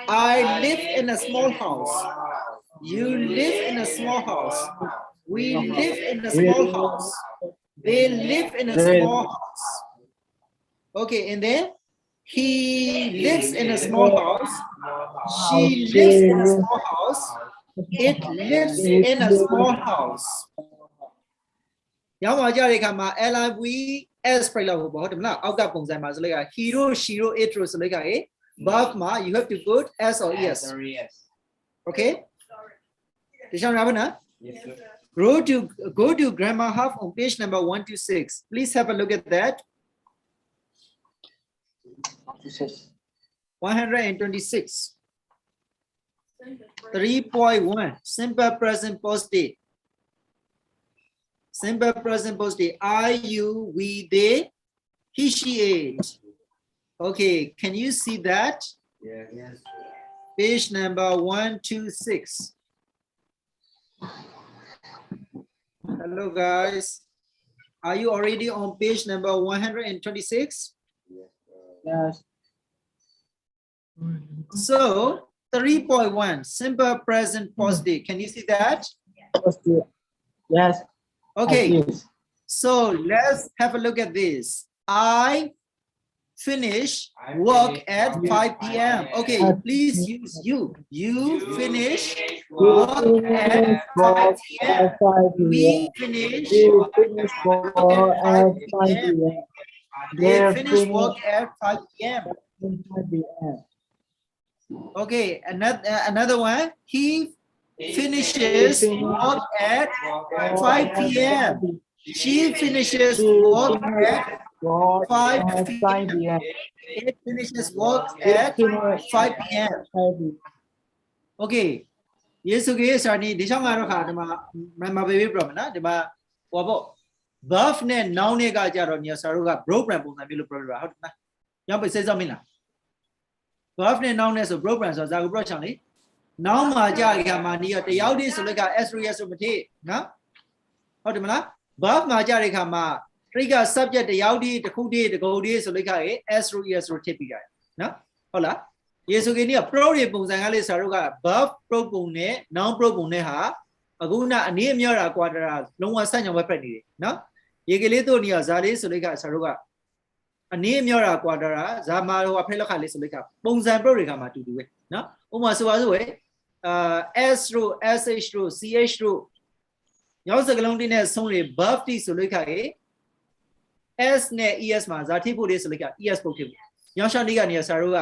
I live in a small house. You live in a small house. We live in a small house. They live in a small house. Okay, and then he lives in a small house. She lives in a small house. It lives in a small house. ရောင်းပါကြတဲ့အခါမှာ LIV S ပြလိုက်လို့ပေါ့ဟုတ်တယ်မလားအောက်ကပုံစံမှာဆိုလိုက်က he တို့ she တို့ it တို့ဆိုလိုက်က verb မှာ you have to put S or ES. Okay? ဒီကြောင့်ရပါနော် Yes, sir. Go to grammar half on page number 126. Please have a look at that. 126. 3.1. Simple present positive. Simple present positive. I, you, we, they, he, she, it. Okay, can you see that? Yes. Page number 126. Hello guys. Are you already on page number 126? Yes. So 3.1 simple present positive. Can you see that? Yes. Okay. So let's have a look at this. I finish work at 5 p.m. Okay, please use you. You finish work at 5 p.m. We finish work at 5 p.m. They finish work at 5 p.m. Okay, another one. He finishes work at 5 p.m. She finishes work at 5 p.m. It finishes work at 5 p.m. Okay. Yes, okay, sorry. This one I don't have my baby problem. Na, dema wabo. Verb ne noun ne ka jaro niya saruga program punga bilu program. How na? Yang pe say something na. Verb ne noun ne so program so zagu pro chang ni. Noun ma ja ka ma niya te yaw di so le ka S yes so mati. Na? How di mana? Verb ma ja ka ma. Trigger subject the yaudi the kudi the godi so like S ro yes ro tip guy. No? Hola. Yes okay ni pro de pungsan ka le saruga verb pro pung ne noun pro pung ne ha aguna ani amya ra quadra longwa san nyang web ni no? Ye ke le to ni za le so like saruga ani amya ra quadra za ma ho phai lakha le so like pungsan pro de ka ma tu tu we no? Uma so ba so we S ro SH ro CH ro yaw sakalong ti ne song le verb ti so like S ne ES ma za thi pho le so like ES ပုတ်ဖြစ်။ရောင်းရှောင်းလေးကနေစာရောက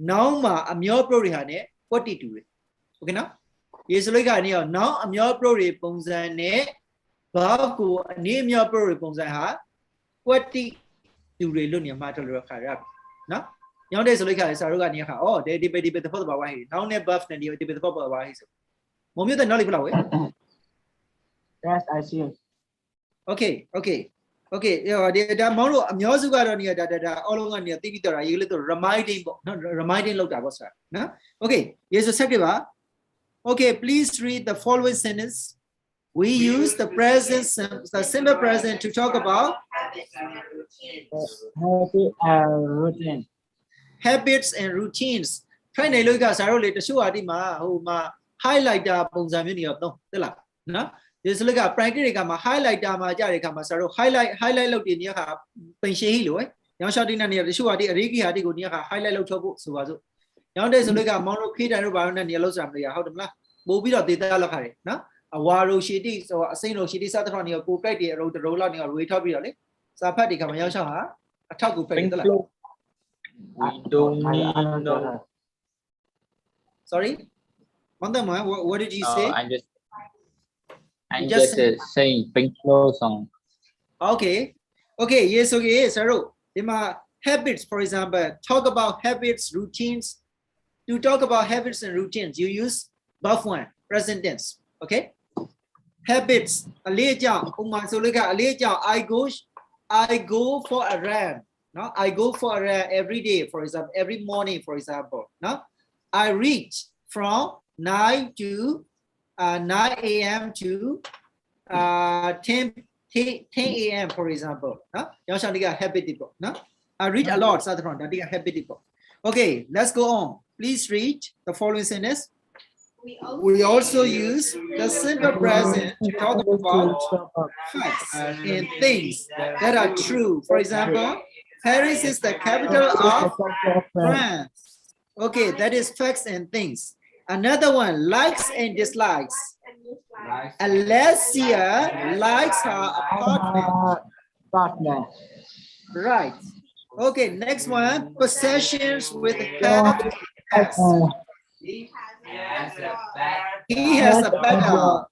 noun မှာအမျော pro တွေဟာနဲ့ what တူတယ်။ Okay နော်။ရေဆိုလိုက်ကနေရော noun အမျော pro တွေပုံစံနဲ့ verb ကိုအနေအမျော pro တွေပုံစံဟာ what တူတွေလို့နေမှာတော့လို့ခါရပြီ။နော်။ရောင်းတဲ့ဆိုလိုက်ခါလေစာရောကနေခါအော်ဒီပဲ the photo ပါဝါဟိ noun နဲ့ verb နဲ့ဒီပဲ the photo ပါဝါဟိဆို။မမျိုးတဲ့နောက်လေးဖလောက်ဝဲ Yes, I see. Okay. Okay, da mong lo amyo su ga do ni da all long ga ni ti bi to ra ye le to reminding po no reminding လောက်တာပေါ့ဆရာနော် Okay, yes so set ba. Okay, please read the following sentence. We use the present the simple present to talk about habits and routines. ထိုင်နေလို့ကဆရာတို့လေတချို့ဟာဒီမှာဟိုမှာ highlighter ပုံစံမျိုးနေတော့သုံးဟုတ်လားနော် This look at practically come highlight dama jari kama saro highlight look in your pension hilo. Young shot in any of the show at the Riki had to go near highlight look to so. Young days look at Mono Kid and Round and Yellow Zambia. How to black? Bobby of the Dalakari. No? A Waro she is or a Saint she is on your poor pretty road the roll on your way to be really. So Patty come Yasha, a taco pay. We don't need no. Sorry? What did you say? I'm just saying pink flow song. Okay. Okay, yes, Saru. Habits, for example, talk about habits, routines. To talk about habits and routines, you use buff one, present tense. Okay? Habits. I go for a run. No, I go for a run every day, for example, every morning, for example. No, I reach from 9 a.m. to 10 a.m. for example. No, habit. No, I read a lot. Habit. Okay, let's go on. Please read the following sentence. We also use the simple present to talk about facts and things that are true. For example, Paris is the capital of France. Okay, that is facts and things. Another one, likes and dislikes. Alessia likes her apartment. Right. Okay, next one, possessions with have. He has a better.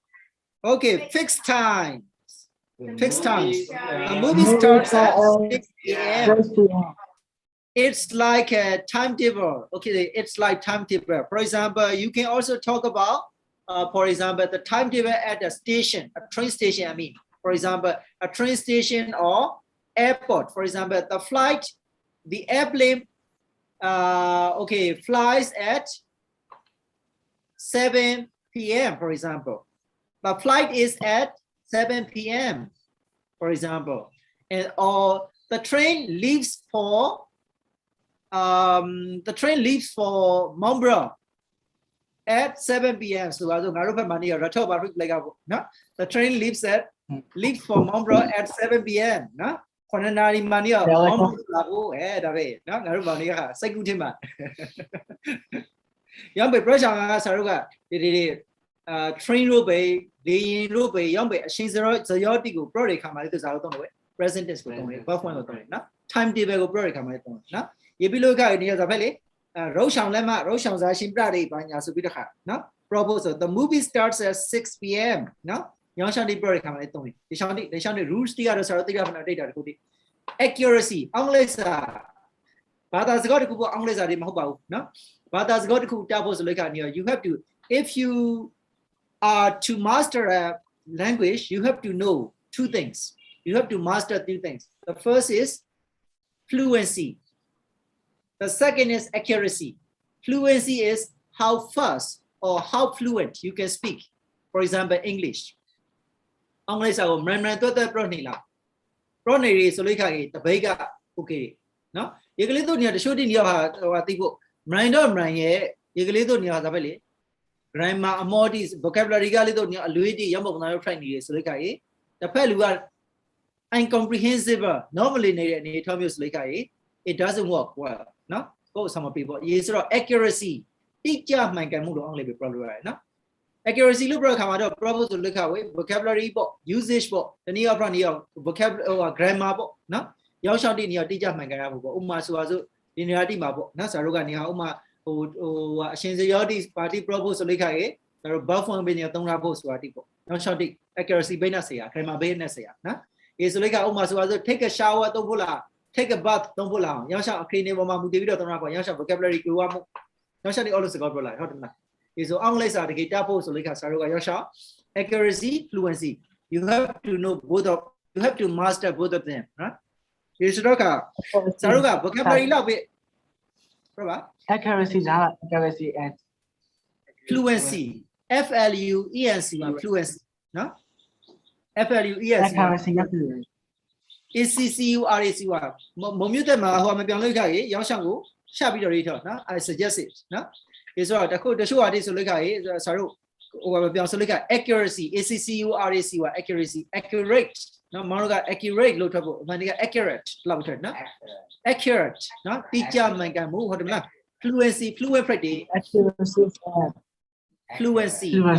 Okay, fixed time. Fixed times. The movie starts at 6 a.m. It's like a timetable. Okay, it's like timetable. For example, you can also talk about, for example, the timetable at a station, a train station. I mean, for example, a train station or airport. For example, the flight, the airplane, flies at 7 p.m. for example. The flight is at 7 p.m. for example, and or the train leaves for Montbreau at 7 p.m. So the train leaves for Montbreau at 7 p.m. No? Young by pressure, Saruga, train robe, the robe, young by Shinzero, the Yotigo, probably come out of the present is buff one of time table, probably come out. If you look out near the valley, Roshan Lema, Roshan Zashin Brady, Banya Subita. No proposal. The movie starts at 6 p.m. No, young Shandy probably come out. The Shandy rules the other data. Accuracy, unless but as got to go unless I didn't no. But as God could doubles look at you have to, if you are to master a language, you have to know two things. You have to master two things. The first is fluency. The second is accuracy. Fluency is how fast or how fluent you can speak. For example, English. English I will remember the pronila. Pronary so look at the bega okay. No, you can little near the shooting your heart or Mind ye, Igledo near the valley. Grandma Amortis, vocabulary galido near Luigi, Yambo, Chinese, so the Pelu are incomprehensible. Normally, in Thomas Likai, it doesn't work well. No, go some people. Yes, accuracy. Teacher, my Gamudo only be probably right now. Accuracy, Lubra Kamado, probably to look away, vocabulary book, usage book, the near front here, vocabulary or grammar book. No, Yoshan in your teacher, my Gamu, Umasuazu. In your mabo, Nasaruga Niauma, who Shinzayoti party proposal like a buff one being your tongue post to article. No shouting accuracy benasea, crema benasea. Is like a Umas take a shower, don't pull out, take a bath, don't pull out. Yasha clean Mamu Divido, Yasha vocabulary, no shouting always got like hot. Is unless I get double so like a Saruga Yasha, accuracy, fluency. You have to know both of, you have to master both of them, right? Saruga, vocabulary love it. Accuracy, accuracy, and fluency. Fluency, fluency. No? Fluency. accuracy. ACCURACY. Momutama, who am a Bianca, Yashangu, Shabi. I suggest it. No? Is what the show artist Lugai, Saru, accuracy accuracy accurate နော်မောင်တို့က accurate လို့ထွက်ဖို့အမှန်တကယ် accurate လောက်ထွက်နော် accurate နော်တိကျမှန်ကန်မှုဟုတ်တယ်မလား fluency fluent practice accuracy fluency နော်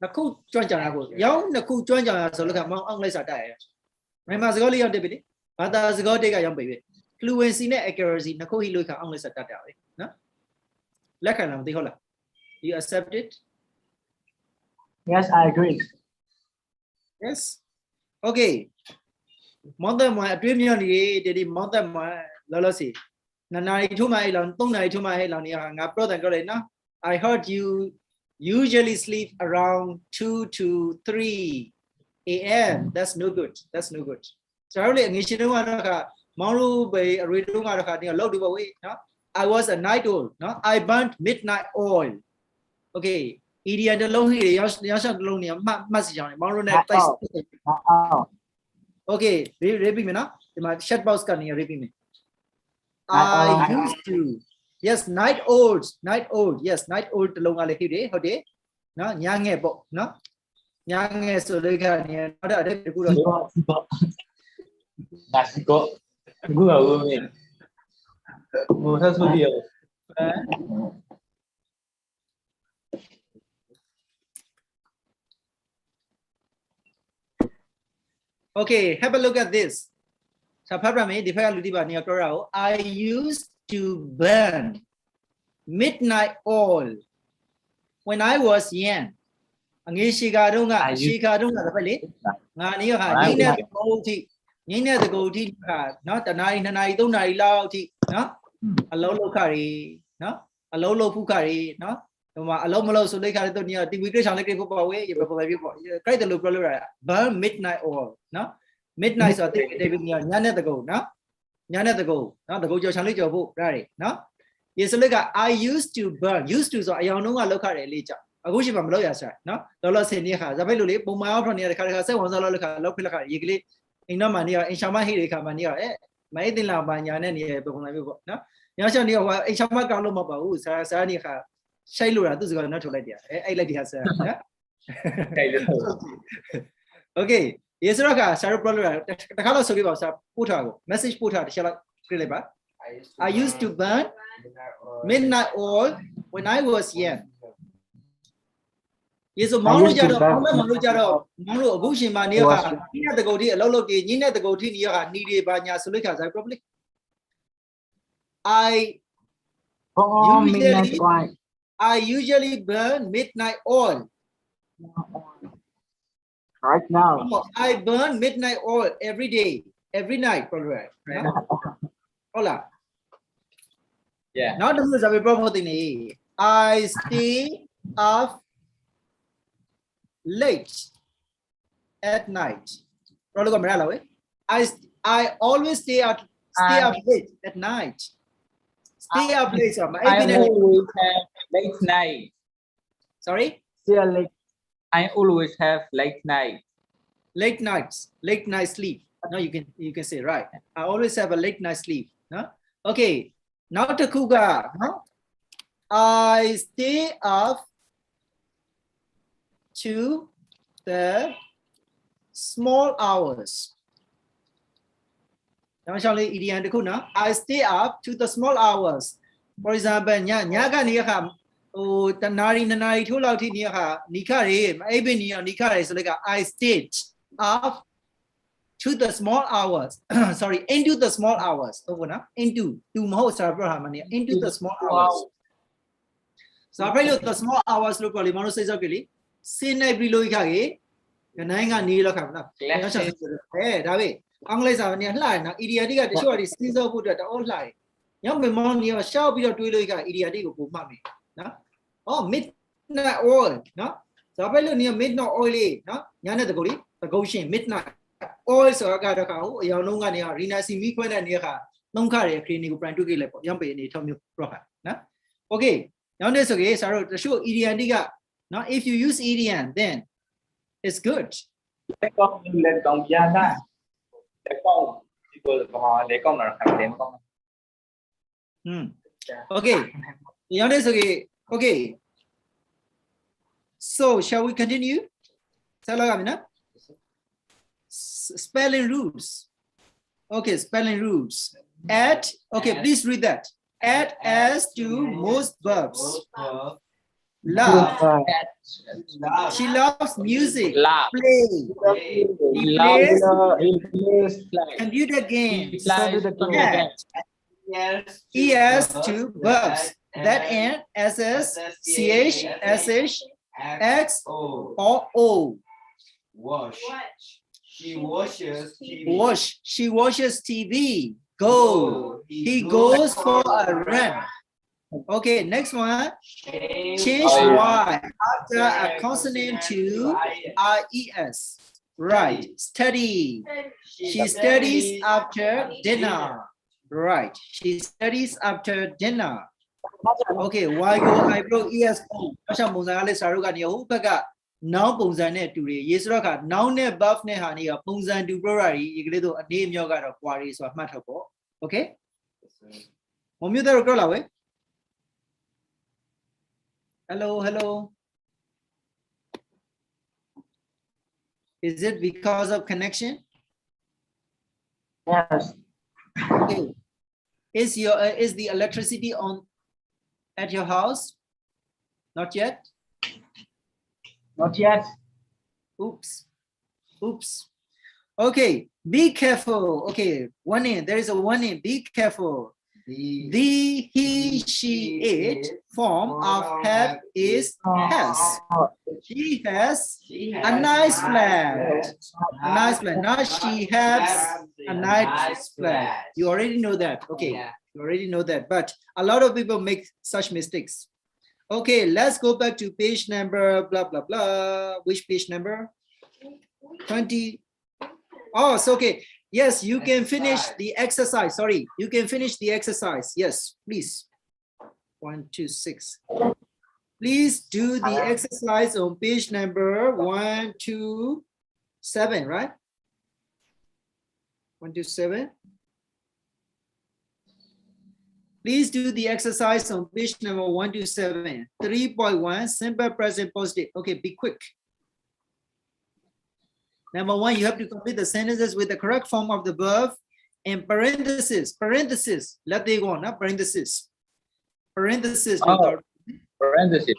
နှစ်ခုကျွမ်းကြတာကိုရောင်းနှစ်ခုကျွမ်းကြတာဆိုလို့ကမောင်အင်္ဂလိပ်စာတက်ရတယ်မြန်မာစကားလေးရောက်တယ်ပြီလေဘာသာစကားတွေကရောက်ပြီ fluency နဲ့ accuracy နှစ်ခုဟိလို့ကအင်္ဂလိပ်စာတက်တယ်နော်လက်ခံလားမသိဟုတ်လား you accept it yes I agree yes okay မောင်သက်မွန်အတွင်းမြောက်နေဒီမောင်သက်မွန်လောလောစီ2နာရီထိုးမှအဲ့လော3နာရီထိုးမှအဲ့လောနေငါ pro တယ်ကြလေနော် I heard you usually sleep around 2 to 3 a.m. that's no good so လေငွေရှင်တော့ကမောင်တို့ပဲအရေတုံးကတော့ခါတင်လောက်တူပါဝေးနော် I was a night owl နော် I burnt midnight oil okay area တလုံးဟိရောက်ရှောက်တလုံးနေမှတ်စီကြောင်းနေမောင်တို့ ਨੇ တိုက် okay repeat မယ်နော်ဒီမှာ chat box ကနေ repeat မယ် I used to yes night old yes night old တလုံးကလည်းဟိတယ်ဟုတ်တယ်နော်ညငယ်ပေါ့နော်ညငယ်ဆိုလို့ကနေနောက်တော့တကူတော့ Nasi kok. Gue gak gue nih. Masa seperti ya. Okay, have a look at this. I used to burn midnight oil when I was young. Ang shikarunga da pali. Nga niyo ha, ni na the go ti ha, no, ta nai 2 nai 3 nai lao ti, no? Alo lo kha ri, no? Alo lo phu kha ri, no? ဟိုမှာအလုံးမလို့ဆိုလိုက်ခါတော့ည TV ကိစ္စလေးကိပေါ့ဝေးရပေါ့ပဲပေါ့ကြိုက်တယ်လို့ပြောလို့ရတာ burn midnight oil နော် midnight ဆိုတော့တိတ်ပြီးညနဲ့တကုတ်နော်ညနဲ့တကုတ်နော်တကုတ်ကြော်ချန်လေးကြော်ဖို့ရတယ်နော်ဒီစလက်က I used to burn used to ဆိုအယောင်တုံးကလောက်ခတယ်လေးကြောက်အခုရှိမှမလောက်ရစားနော်တော်တော်စင်နေခါဒါပဲလို့လေပုံမှန်အောက်ထနေရတဲ့ခါစိတ်ဝင်စားလို့လောက်ခါလောက်ဖိလက်ခါရေကလေးအိမ်တော့မှနေရအင်ရှာမဟိတွေခါမှနေရမဲတင်လာပါညာနဲ့နေရပုံစံမျိုးပေါ့နော်ညချောင်းနေဟိုအင်ရှာမကောင်းလို့မပါဘူးစားနေခါရှိုက်လို့တာသူစကားနဲ့ထုတ်လိုက်တယ်အဲ့လိုက်တယ်ဆရာနော်တိုက်လို့ Okay ရေစရကဆရာတို့ပြောလို့တခါတော့ဆိုပြပါဆရာပို့ထားကို message ပို့ထားတစ်ချက်လောက်ပြလိုက်ပါ I used to burn midnight oil when I was young ရေစမောင်းလို့ကြတော့မောင်းလို့ကြတော့မောင်းလို့အခုရှင်မနေရခါညနေတကုတ်တီအလောက်လောက်တီညနေတကုတ်တီနေရခါနီတွေပါညာဆိုလိုက်ခါဆရာ probably I usually burn midnight oil. Right now. I burn midnight oil every day, every night. Right? Hola. Yeah. Now the news are problem thing. I stay up late at night. I always stay up late at night. Stay up late. I always have late night. Sorry? Stay late. I always have late night. Late night sleep. No, you can say right. I always have a late night sleep. No? Okay. Now to Kuga. No? I stay up to the small hours. Now shall I stay up to the small hours. For example, nya ka ni kha o tanari nanari thu law thi ni kha ni kha re ai bin ni ni kha re so like I stayed up to the small hours. Sorry, into the small hours. Over na into to mo sa pro ha ma ni into the small hours. So I pray the small hours lo probably mo say so ke li sin nai pri lo kha ke nai nga ni lo kha na. Da be အင်္ဂလိပ်စာနဲ့လှရနော် idiotic ကတချို့ကဒီစဉ်းစားဖို့အတွက်တော့လှရညောင်မေမောင်းနေရှောက်ပြီးတော့တွေးလို့က idiotic ကိုပုံမှတ်မယ်နော် midnight oil နော်ဒါပဲလို့နေ midnight oil လေးနော်ညနေတကုတ်လေးတကုတ်ရှင် midnight oil ဆိုတာကတော့အရောင်လုံးကနေ renasi မိခွဲတဲ့နေခါသုံးခရရဲ့ခရီးနေကို print တွေ့ခဲ့လိုက်ပေါ့ရောင်းပေအနေထောက်မျိုး profit နော် okay နောက်နေ့ဆိုရင်ဆရာတို့တချို့ idiotic ကနော် if you use idiom then it's good Let go ya da. Let go. People let go là phải đem con. Okay. Now this okay. Okay. So shall we continue? Spelling rules. Okay, spelling rules. Add, okay, please read that. Add as to most verbs. Love. She loves music. Laugh. Play. He plays computer games. Add. Es to verbs that end SS, CH, SH, X, or O. Wash. She washes TV. Wash. She washes TV. Go. He goes for a run. Okay, next one. Change Y after a consonant to RES. Right. Study. She studies after dinner. Right. She studies after dinner. Okay, Y go I bro ES O. Achaပုံစံကလေးစာရုပ်ကနေဟိုဘက်က noun ပုံစံနဲ့တူတယ်ရေးဆိုတော့က noun နဲ့ verb နဲ့ဟာနေကပုံစံတူ ပြောတာဒီကလေးတို့အနေအမြောက်ကတော့ ကွာရီဆိုတာမှတ်ထားပေါ့ Okay မမျိုးတော့ကြောက်လာဝဲ Hello Is it because of connection? Yes. Okay. Is the electricity on at your house? Not yet? Not yet. Oops. Okay, be careful. Okay, one in. There is a one in. Be careful. The, he, she, it form of have is has. She has a nice flat. A nice flat. Now she has a nice flat. You already know that. Okay, you already know that. But a lot of people make such mistakes. Okay, let's go back to page number blah blah blah. Which page number? 20. Oh, it's okay. Yes, you can finish the exercise. Sorry, you can finish the exercise. Yes, please. 1, 2, 6. Please do the exercise on page number 1, 2, 7, right? 1, 2, 7. Please do the exercise on page number 1 to 7. 3.1, simple present positive. Okay, be quick. Number 1, you have to complete the sentences with the correct form of the verb and parenthesis. Let they go on, parenthesis. Parenthesis. Parenthesis.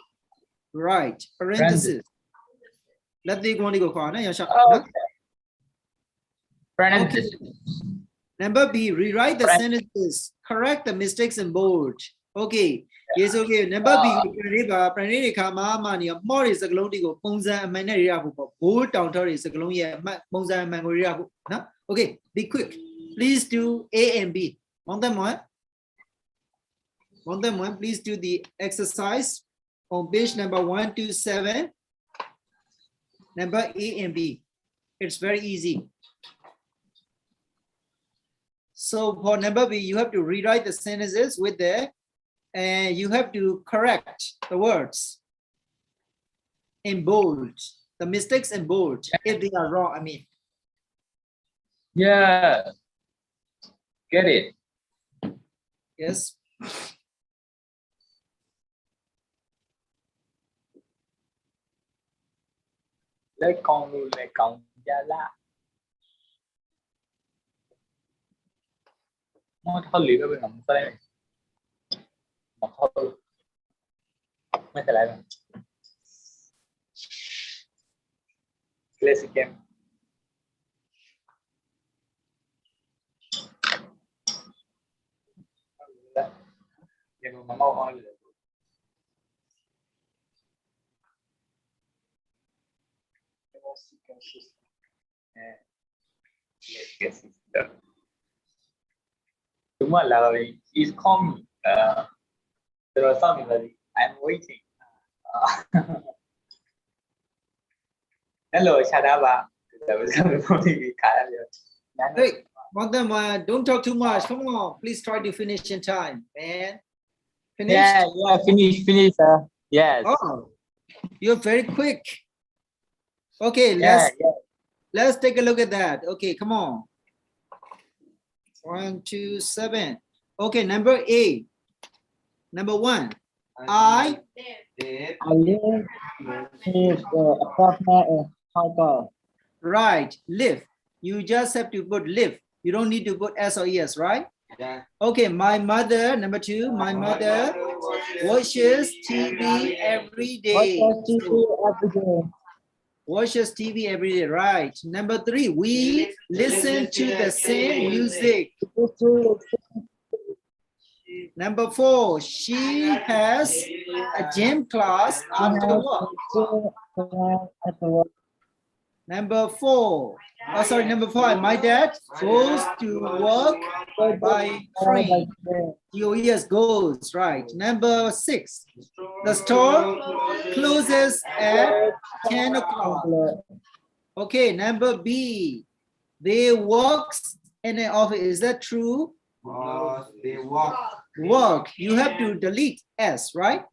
Right, parenthesis. Let they go on, go on. Parenthesis. Number B, rewrite the sentences. Correct the mistakes in bold. Okay. Yes, okay. Number B, more is a glowing go. Bold down is a glowing. Okay, be quick. Please do A and B. On them one. Please do the exercise on page number 1 to 7. Number A and B. It's very easy. So for number B, you have to rewrite the sentences with the, and you have to correct the words in bold, the mistakes in bold, if they are wrong, I mean. Yeah. Get it. Yes. Lấy con gia la. Nó thôi liệu bên ngầm tay. Mà thôi. Mấy cái lại rồi. Classic game. Nhưng mà mau hơn. Yes. Đúng là is coming. There are something that I'm waiting. Hello, Shadaba. Hey, want them, don't talk too much. Come on, please try to finish in time, man. Finish? Yeah, finish. Yes. Oh, you're very quick. Okay, Yeah. let's take a look at that. Okay, come on. 1, 2, 7. Okay, number A. Number 1. I Did. I live is apartment hotel. right, live. You just have to put live. You don't need to put S or ES, right? Yeah. Okay, my mother, number 2, my mother watches TV every day. Watch TV every day. Watches TV every day, right? Number 3, we listen to the same music. Number 4, she has a gym class after work. Number 4, oh sorry, number 5, my dad goes to work by train. Yes, goes, right. Number 6, the store closes at 10 o'clock. Okay, number B, they works in an office. Is that true? They walk. Work, you have to delete S, right?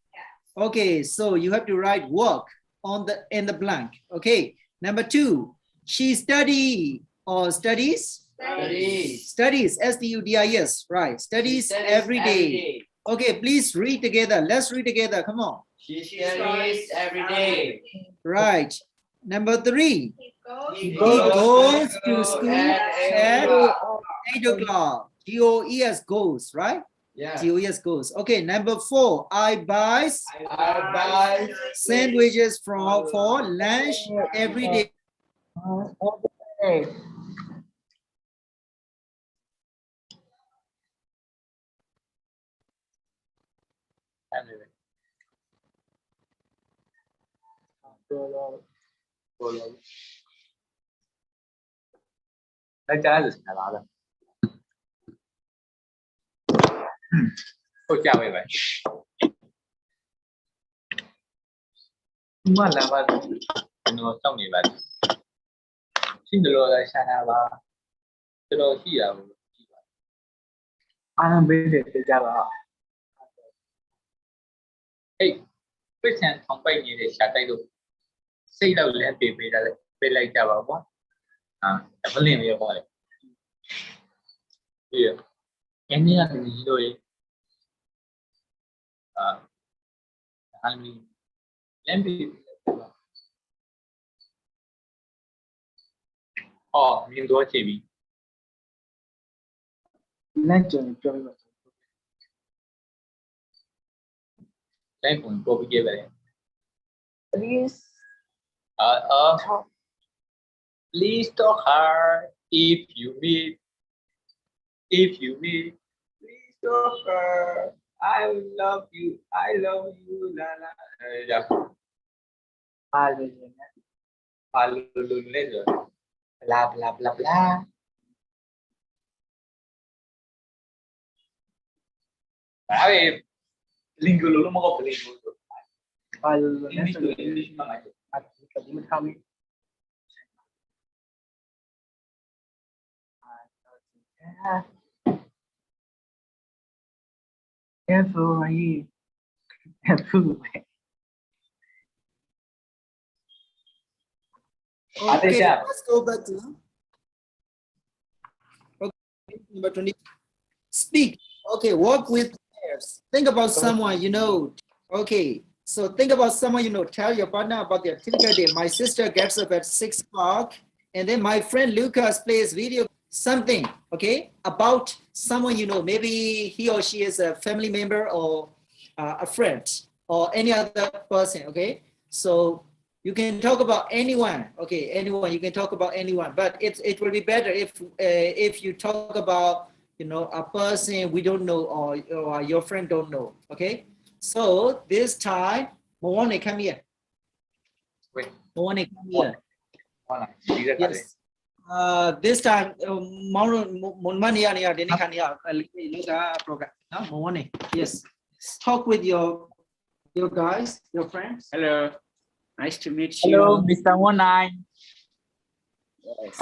Okay, so you have to write work on the in the blank. Okay, number 2, she study or studies? Studies, S-T-U-D-I-S, right? Studies every day. Okay, please read together. Let's read together. Come on. She studies every day. Right. Number 3, He he goes to school at at 8 8 o'clock. G-O-E-S goes, right? Yeah. G-O-E-S goes. Okay, number 4, I buy I buy sandwiches for lunch every day. Lấy trái là gì là đó. Ôi chào mày vậy. Mà là bạn nó trong này bạn. Xin được rồi lại sao ba. Cho nó chi à. Anh biết được ra là Ê, biết xem không bay gì để xả tay được. Xây đầu lên bị lại chào bảo quá. À, em có liền bây giờ. Bây giờ em nghĩ là gì rồi. Anh em bị mình đùa chế bị lên trường chơi mà lấy cũng có bị vậy. please Please talk hard if you meet. Please talk hard. I love you. La la. Dạ. Luôn lên rồi. Bla bla bla bla. Đấy, linh cứ luôn mà có linh luôn. English mà lại. Careful right here. Careful. Okay, let's go back to number 20. Speak. Okay, walk with theirs. Think about someone you know. Okay, so think about someone you know. Tell your partner about their typical day. My sister gets up at 6 o'clock, and then my friend Lucas plays video. Something, okay, about someone you know. Maybe he or she is a family member or a friend or any other person. Okay, so you can talk about anyone. Okay, anyone. You can talk about anyone, but it will be better if you talk about a person we don't know or your friend don't know. Okay, so this time, Moane, come here. Wait. Moane, come here. Yes. This time, yes. Talk with your guys, your friends. Hello. Nice to meet you. Hello, Mr. 19. Yes.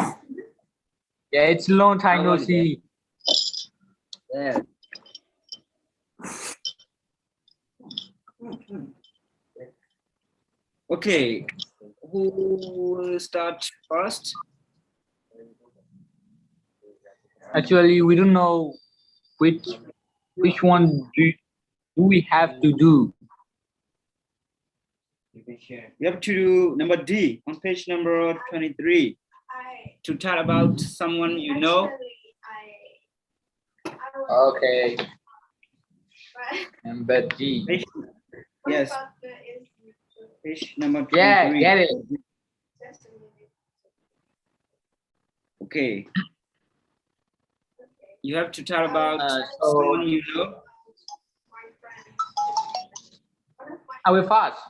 Yeah, it's a long time no see. Yeah. Okay. Who will start first? Actually, we don't know which one do we have to do. You can share. You have to do number D on page number 23 I to tell about someone you know. actually, I was Okay. but Number D. Page, yes, Buster is page number 23. Yeah, get it. just a minute. Okay, Okay. you have to tell about So someone you know. My friend. One of my I will fast.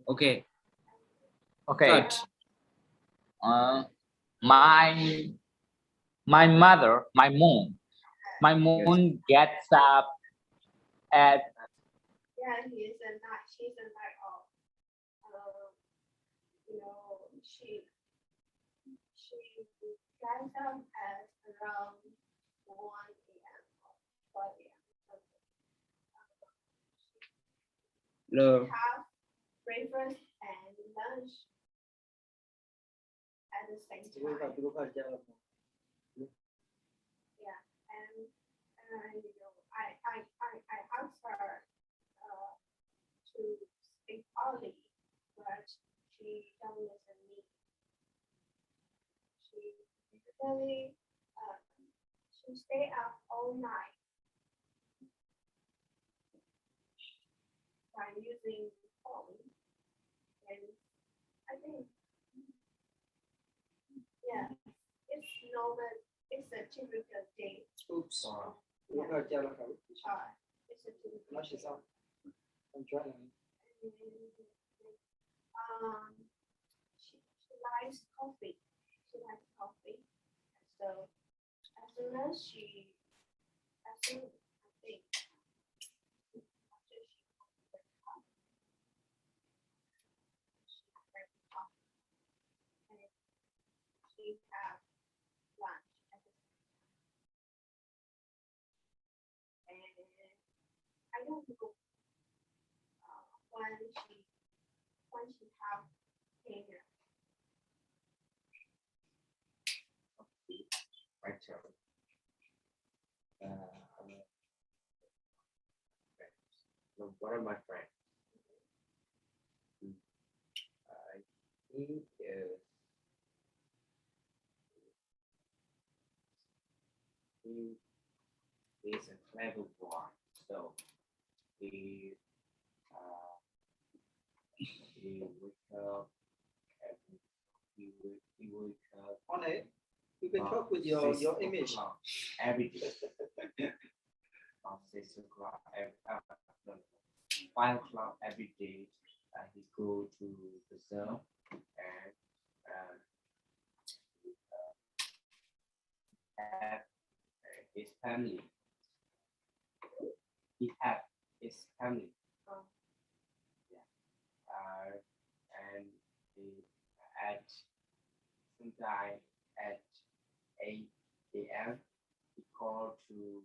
Okay, Okay. start. My mother, my mom gets up at yeah, he is a night. She's a night owl. You know, she gets up at around 1 a.m. or 12 a.m. Love. Have breakfast and lunch at the same time. Yeah, and you know, I asked her to speak early, but she don't listen me. She usually she stay up all night by using the phone, and I think yeah, it's normal. It's a typical day. Oops. Yeah. It's a typical No, she's on. I'm trying. She likes coffee. She likes coffee. So as soon as she, I think after she wakes up, she drinks coffee and she have lunch at the and I don't know when she have dinner. My turn. So one of my friends. He is a clever boy. So he wake up every he wake up On it, you can talk with your image. every day. From 6 o'clock no, 5 o'clock every day. He go to the zoo and have his family. He have his family. And he at sometime at 8 a.m. he called to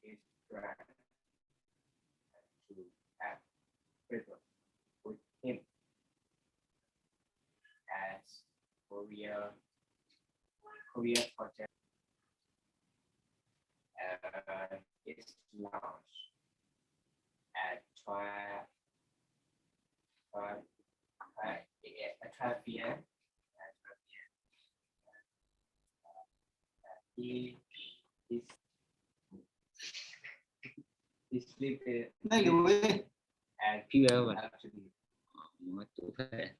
his friend to have breakfast with him at Korea Hotel. It's lunch at 12 p.m. He sleep at Few hours. afternoon. What to say?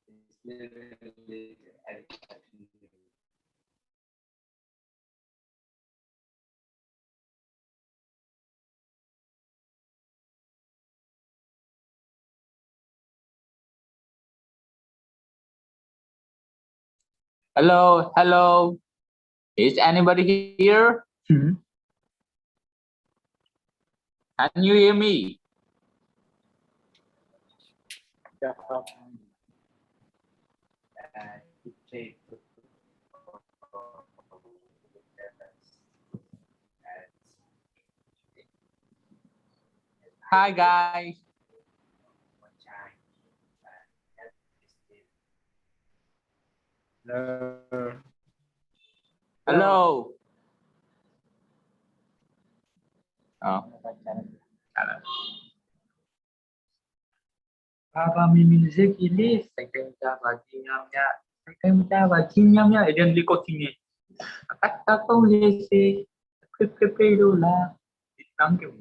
He sleep at afternoon. Hello, hello. Is anybody here? Can you hear me? He played Hi guys. Hello. Oh. Papa Mimi Zekili, second Tavatinamia, second Tavatinamia, and then Licotini. Atacolese, Pepelula, Duncan,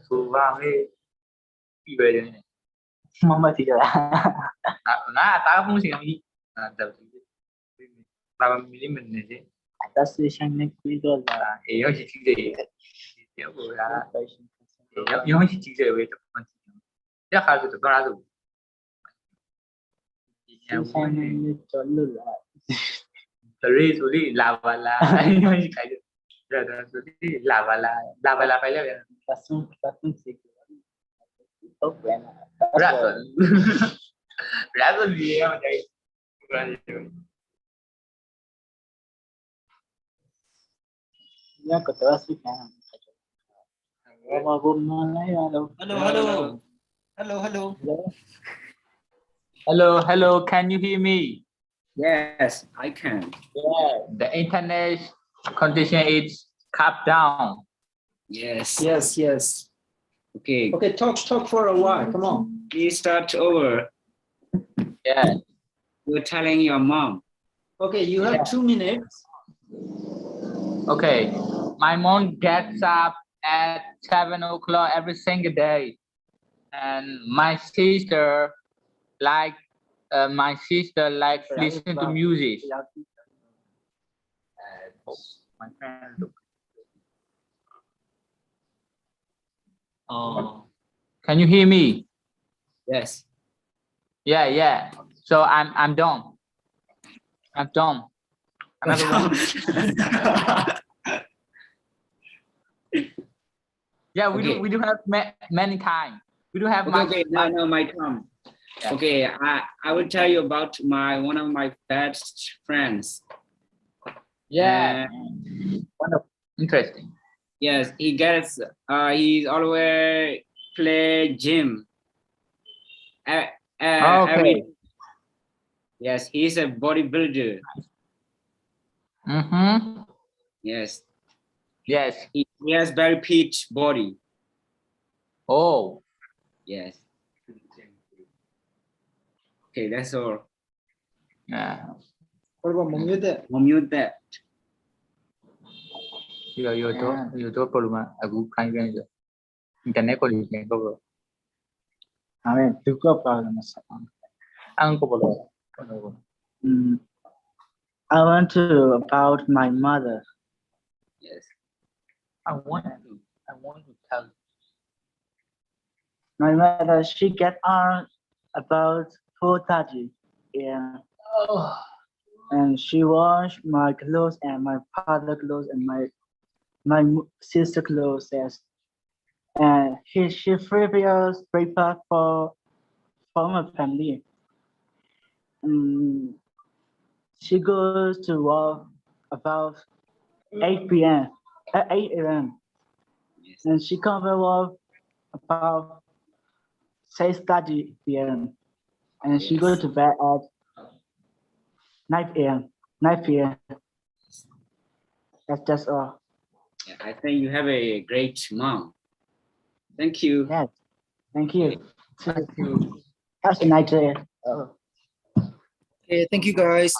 Suvame, Mama Tia. Nah, tahu sih kami. Papa Mimi Menezi. Atas yang next week lah. Yo sih sih. Ya boleh. Yo sih sih weh teman. Ya kalau tu kalau tu. Sorry, sorry, lava la. Yo sih kayak. Sorry, lava la. Lava la pala ya. Pasung sih. Oh, buena. Rasul. Rasul dia macam. Ya, kata sih kan. Hello, hello. Hello, hello. Hello, can you hear me? Yes, I can. Yeah, the internet condition is cut down. Yes. Yes. Okay. Okay, talk for a while. Come on. Please start over. Yeah. You're telling your mom. Okay, you have 2 minutes. Okay. My mom gets up at 7 o'clock every single day. And my sister like listen to music. My friend look. Oh. Can you hear me? Yes. Yeah. So I'm done. I'm done. Another one. Yeah, we do have many time. We do have much. Okay, no, my turn. Yeah. Okay, I will tell you about one of my best friends. Yeah. Wonderful. Interesting. Yes, he's always play gym. Okay. Yes, he's a bodybuilder. Mm-hmm. Yes. Yes. He has very fit body. Oh. Yes. Okay, that's all. Yeah. What about Mumute? Mumute. You talk problema. Aku kan kan. Internet connection ko. Amen. Tuko problem. Ang ko pala. I want to about my mother. Yes. I want to tell. My mother, she get on about 4:30 a.m. Oh. And she wash my clothes and my father clothes and my sister clothes. Yes. And she prepares breakfast for my family. She goes to work about 8 p.m. 8 a.m. Yes. And she comes to work about 6:30 p.m. And she goes to bed at 9 p.m. That's all. Yeah, I think you have a great mom. Thank you. Yes. Thank you. Thank you. Have a nice day. Okay, thank you guys.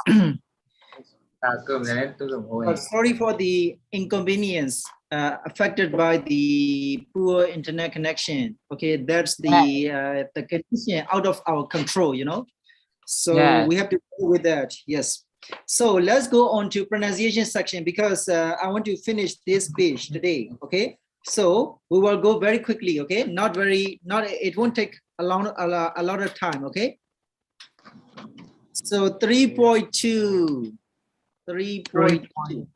Cơm này tôi dùng hồi. Sorry for the inconvenience affected by the poor internet connection. Okay, that's the condition out of our control, you know. So we have to deal with that. Yes. So let's go on to pronunciation section because I want to finish this page today. Okay. So we will go very quickly. Okay. It won't take a lot of time. Okay. So 3.2. 3.2.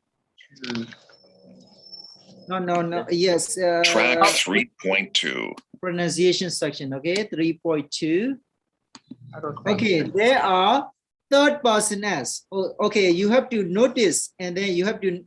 No. Yes. Track 3.2. Pronunciation section. Okay. 3.2. Okay. There are third person s. Okay. You have to notice and then you have to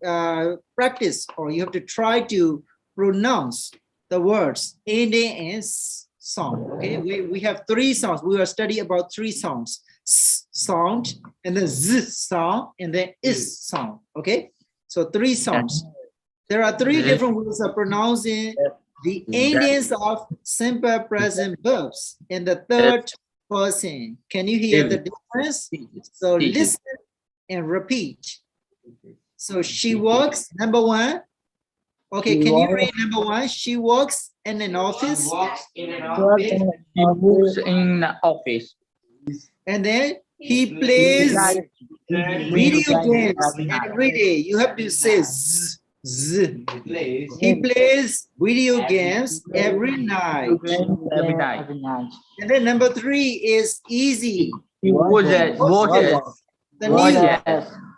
practice or you have to try to pronounce the words ending in sound. Okay, we have 3 sounds. We will study about 3 sounds. S sound, and then z sound, and then is sound. Okay, so 3 sounds. There are 3 different ways of pronouncing the endings of simple present verbs in the third person. Can you hear the difference? So listen and repeat. So she works, number 1. Okay, can you read number 1? She works in an office. He works in the office. And then he plays video games every day. You have to say z, z. He plays video games every night. Every night. And then number 3 is easy. He watches The news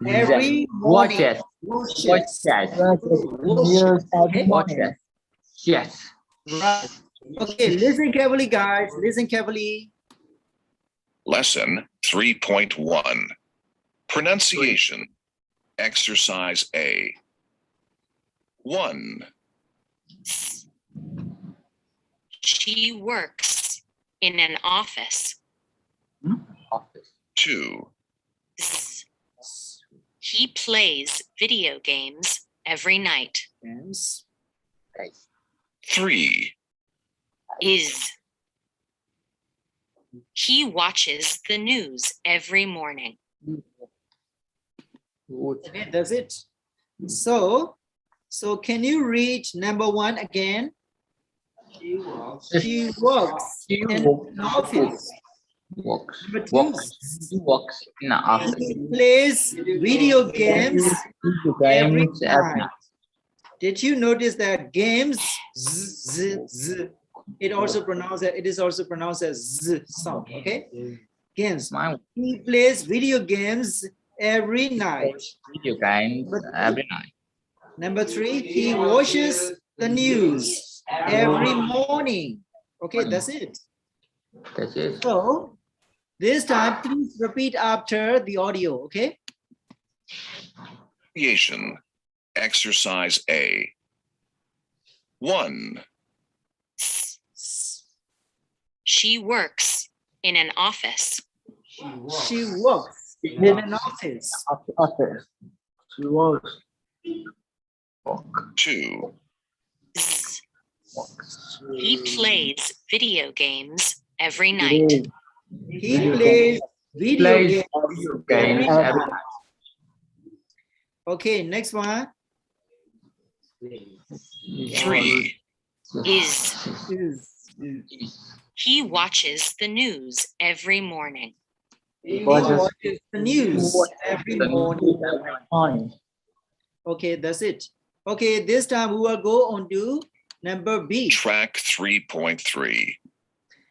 every morning. watches. Okay. Yes. Right. Okay, listen carefully, guys. Listen carefully. Lesson 3.1. Pronunciation. Exercise A. 1, She works in an office. Office. 2, He plays video games every night. Yes. 3, He watches the news every morning. Okay, that's it. So can you read number 1 again? She works in an office. Number 2, He works in the office. he plays video games every night. Did you notice that games it is also pronounced as z sound, okay? Games. He plays video games every night. Video games every night. Number 3, he watches the news every morning. Okay, that's it. That's it. So this time, please repeat after the audio, okay? Pronunciation. Exercise A. 1, She works in an office. She works in an office. She works. 2, He plays video games every night. He plays video games every night. Okay, next one. 3, He watches the news every morning. He watches the news every morning. Okay, that's it. Okay, this time we will go on to number B. Track 3.3.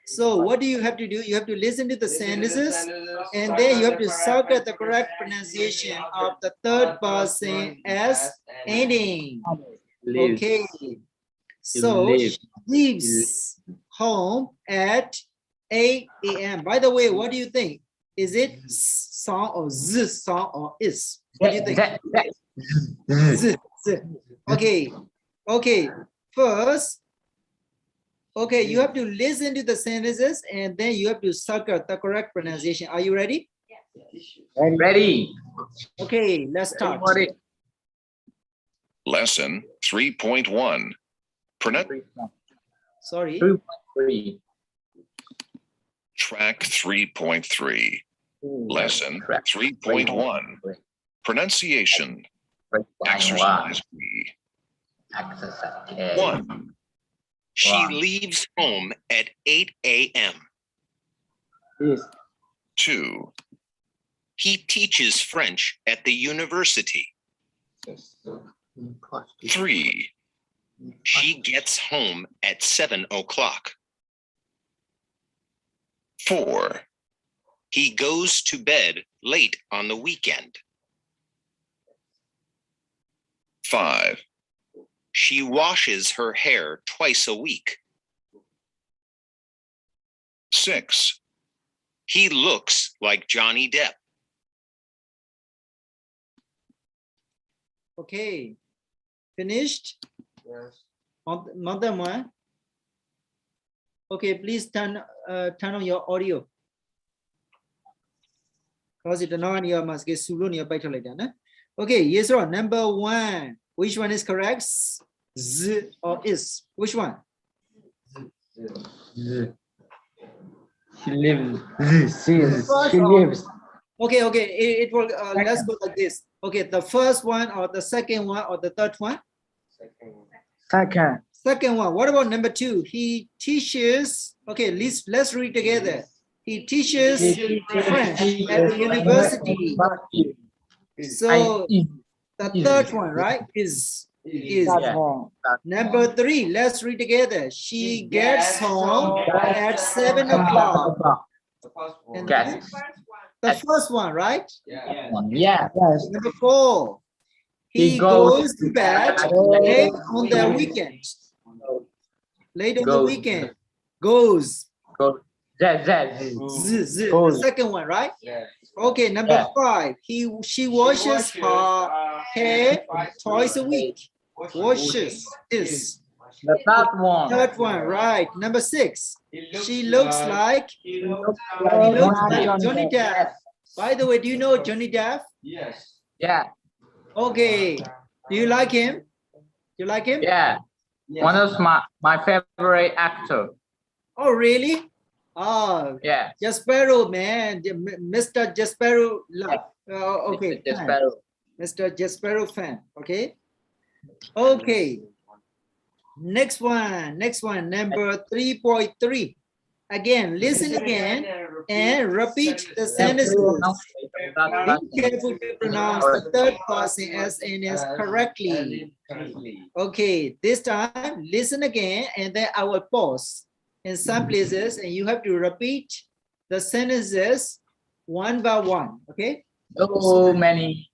So what do you have to do? You have to listen to the sentences, and then you have to circle the correct pronunciation of the third person as ending. Okay. So she leaves home at 8 a.m. By the way, what do you think? Is it song or z song or is? What do you think? Z. Okay. Okay. First, okay, you have to listen to the sentences and then you have to circle the correct pronunciation. Are you ready? Ready. Okay, let's start. Lesson 3.1. Sorry. 3.3. Track 3.3. Lesson 3.1. Pronunciation. Exercise B. 1. She leaves home at 8 a.m. 2. He teaches French at the university. 3. She gets home at 7 o'clock. 4. He goes to bed late on the weekend. 5. She washes her hair twice a week. 6. He looks like Johnny Depp. Okay. Finished? Yes. Mountain one. Okay, please turn on your audio. Because it no one must get sulu near by later. Okay, yes or number one. Which one is correct? Z or is? Which one? She lives. She lives. Okay, it will. Let's go like this. Okay, the first one or the second one or the third one? Second. Second one. What about number two? He teaches. Okay, let's read together. He teaches French at the university. So the third one, right? Is. Number three. Let's read together. She gets home at 7 o'clock. And the first one, right? Yeah. Number four. He goes to bed late on the weekend. Late on the weekend. Goes. The second one, right? Okay, number five. She washes her hair twice a week. Washes is. The third one. Third one, right? Number six. She looks like Johnny Depp. By the way, do you know Johnny Depp? Yes. Yeah. Okay. Do you like him? You like him? Yeah. One of my favorite actor. Oh, really? Oh, Yeah. Jaspero, man. Mr. Jaspero. Okay. Mr. Jaspero fan. Okay. Okay. Next one. Number 3.3. Again, listen again and repeat the sentences. Be careful to pronounce the third person as in is correctly. Okay, this time listen again and then I will pause in some places and you have to repeat the sentences one by one. Okay. So many.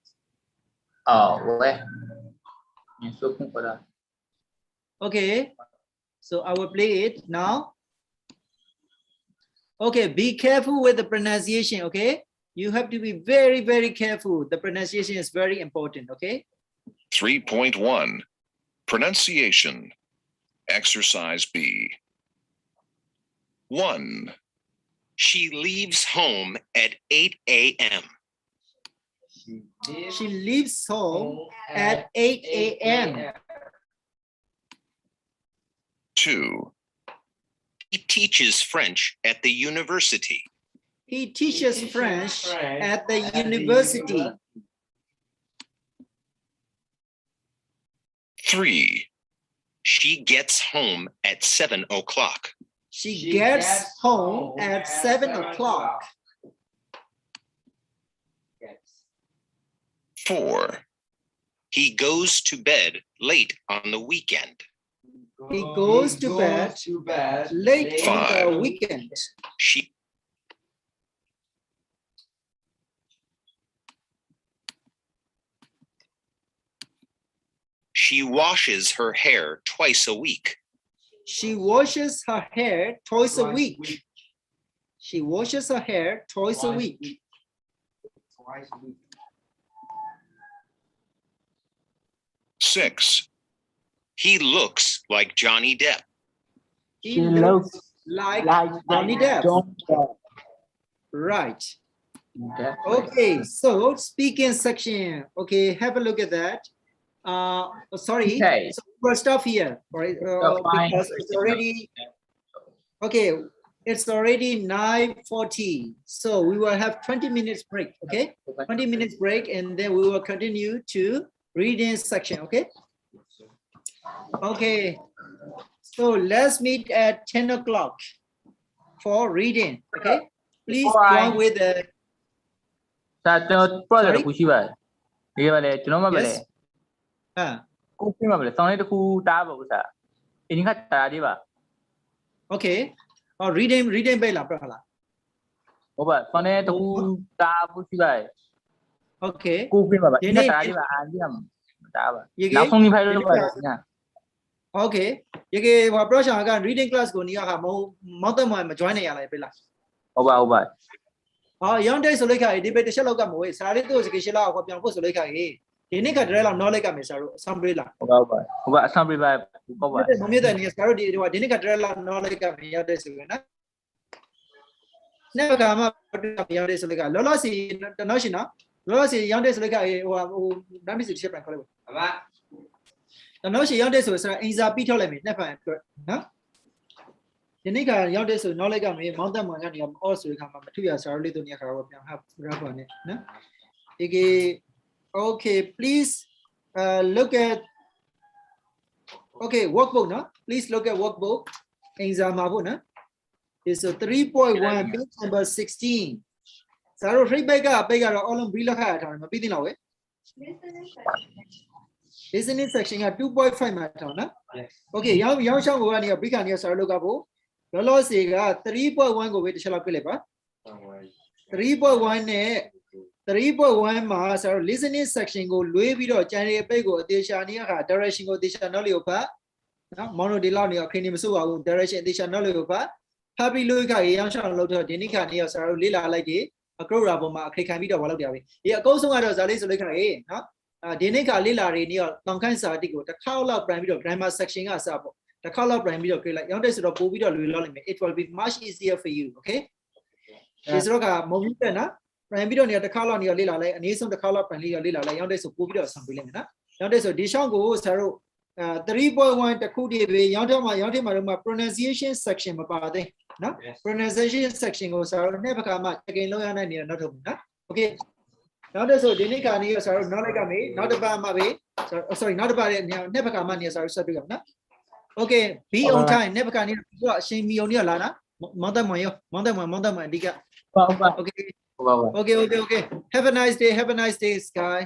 Okay, so I will play it now. Okay, be careful with the pronunciation, okay? You have to be very, very careful. The pronunciation is very important, okay? 3.1 Pronunciation. Exercise B. 1. She leaves home at 8 a.m. She leaves home at 8 a.m. 2. He teaches French at the university. He teaches French at the university. 3. She gets home at 7 o'clock. She gets home at 7 o'clock. 4. He goes to bed late on the weekend. He goes to bed late on the weekend. She washes her hair twice a week. She washes her hair twice a week. She washes her hair twice a week. 6. He looks like Johnny Depp. He looks like Johnny Depp. Right. Okay, so speaking section. Okay, have a look at that. Sorry, Okay. so we'll stop here, right? Because it's already okay. It's already 9:40, so we will have 20 minutes break. Okay, 20 minutes break, and then we will continue to reading section. Okay. Okay. So let's meet at 10 o'clock for reading. Okay. Please join with the. Okay. Oh, reading by la. Okay. Okay. You get reading class go near mountain my join a Oh, young days like I debate the shallow come away. Sarah to Kishila or Pian Post like I. You need a drill on no like a miss, some ဟုတ်ပါ မမြတ်တဲ့နေရာဆရာတို့ဒီနေ့ကတရလာ knowledge ကမရောက်တဲ့ဆိုရင်နော်နေ့ကမှမရောက်တဲ့ဆိုလို့ကလောလောဆယ်တနော်ရှင်နော်လောလောဆယ်ရောက်တဲ့ဆိုလို့ကဟိုနမ်းမစီတစ်ချက်ပြန်ခေါ်လိုက်ပါ အမ တနော်ရှင်ရောက်တဲ့ဆိုအင်စာပြီးထုတ်လိုက်မယ်နှစ်ဖန်အတွက်နော်ဒီနေ့ကရောက်တဲ့ဆို knowledge ကမေမောင်းတက်မှန်ကနေ all ဆိုတဲ့ခါမှာမထူရဆရာတို့လေးတို့နေရာခါတော့ပြန်ဟပ်ရပါနဲ့နော်ဒီကေ okay please look at okay workbook no please look at workbook exam ma bu no is 3.1 page number 16 saro feedback ကပိတ်ကတော့ all on brief လောက်ခါရထားတယ်မပြီးသင့်တော့ဝဲ listening section က 2.5 မှာထားနော် okay ရောင်းရှောင်းကိုကနေ brief ကနေ saro လောက်ကဖို့လောလောဆယ်က 3.1 ကိုပဲတစ်ချက်လောက်ပြလိုက်ပါ 3.1 နဲ့ 3.1 မှာဆရာတို့ listening section ကိုလွှဲပြီးတော့ကျန်တဲ့အပိတ်ကိုအသေးချာနေရခါ direction ကိုအသေးချာနောက်လေးကိုဖတ်နော်မောင်တို့ဒီလောက်နေအခင်းနေမစိုးပါဘူး direction အသေးချာနောက်လေးကိုဖတ်ပြီးလို့ခါရေအောင်ရှောင်းလို့တော့ဒီနေ့ခါနေရဆရာတို့လေ့လာလိုက်ဒီအကရောရာပေါ်မှာအခရိခံပြီးတော့ဘာလုပ်ကြပြီဒီအကုန်းဆုံးကတော့ဇာလေးဆိုလိုက်ခါရေနော်ဒီနေ့ခါလေ့လာတွေနေရတောင်ခန့်စာတိကိုတစ်ခါလောက်ပြန်ပြီးတော့ grammar section ကစပေါ့တစ်ခါလောက်ပြန်ပြီးတော့ create လိုက်ရောင်းတဲ့ဆိုတော့ပို့ပြီးတော့လွယ်လောက်လိမ့်မယ် it will be much easier for you okay ဒီဆိုတော့ကမုံပြီးတဲ့နော်ပြန်ပြီးတော့နေတစ်ခါလောက်နေရလေ့လာလိုက်အနည်းဆုံးတစ်ခါလောက်ပြန်လေ့လာလိုက်ရောင်းတဲ့ဆိုပို့ပြီးတော့ဆံပေးလိုက်မယ်နော်ရောင်းတဲ့ဆိုဒီရှောင်းကိုဆရာတို့3.1 တခုတည်းပဲရောင်းထဲမှာတော့ pronunciation section မပါသေးနော် pronunciation section ကိုဆရာတို့နှစ်ဘက်မှာ checking လုပ်ရနိုင်နေတော့နောက်ထုတ်မယ်နော် okay နောက်တဲ့ဆိုဒီနေ့ကနေဆရာတို့နောက်လိုက်ကမေးနောက်တစ်ပတ်မှပဲ sorry နောက်တစ်ပတ်ရဲ့နှစ်ဘက်မှာနေဆရာတို့ဆက်တွေ့ရမယ်နော် okay be on time နှစ်ဘက်ကနေသူကအရှင်မီအောင်နေလာနော်မောင်းတမန်အဓိက ဟုတ်ပါ okay ဟုတ်ပါ okay have a nice day sky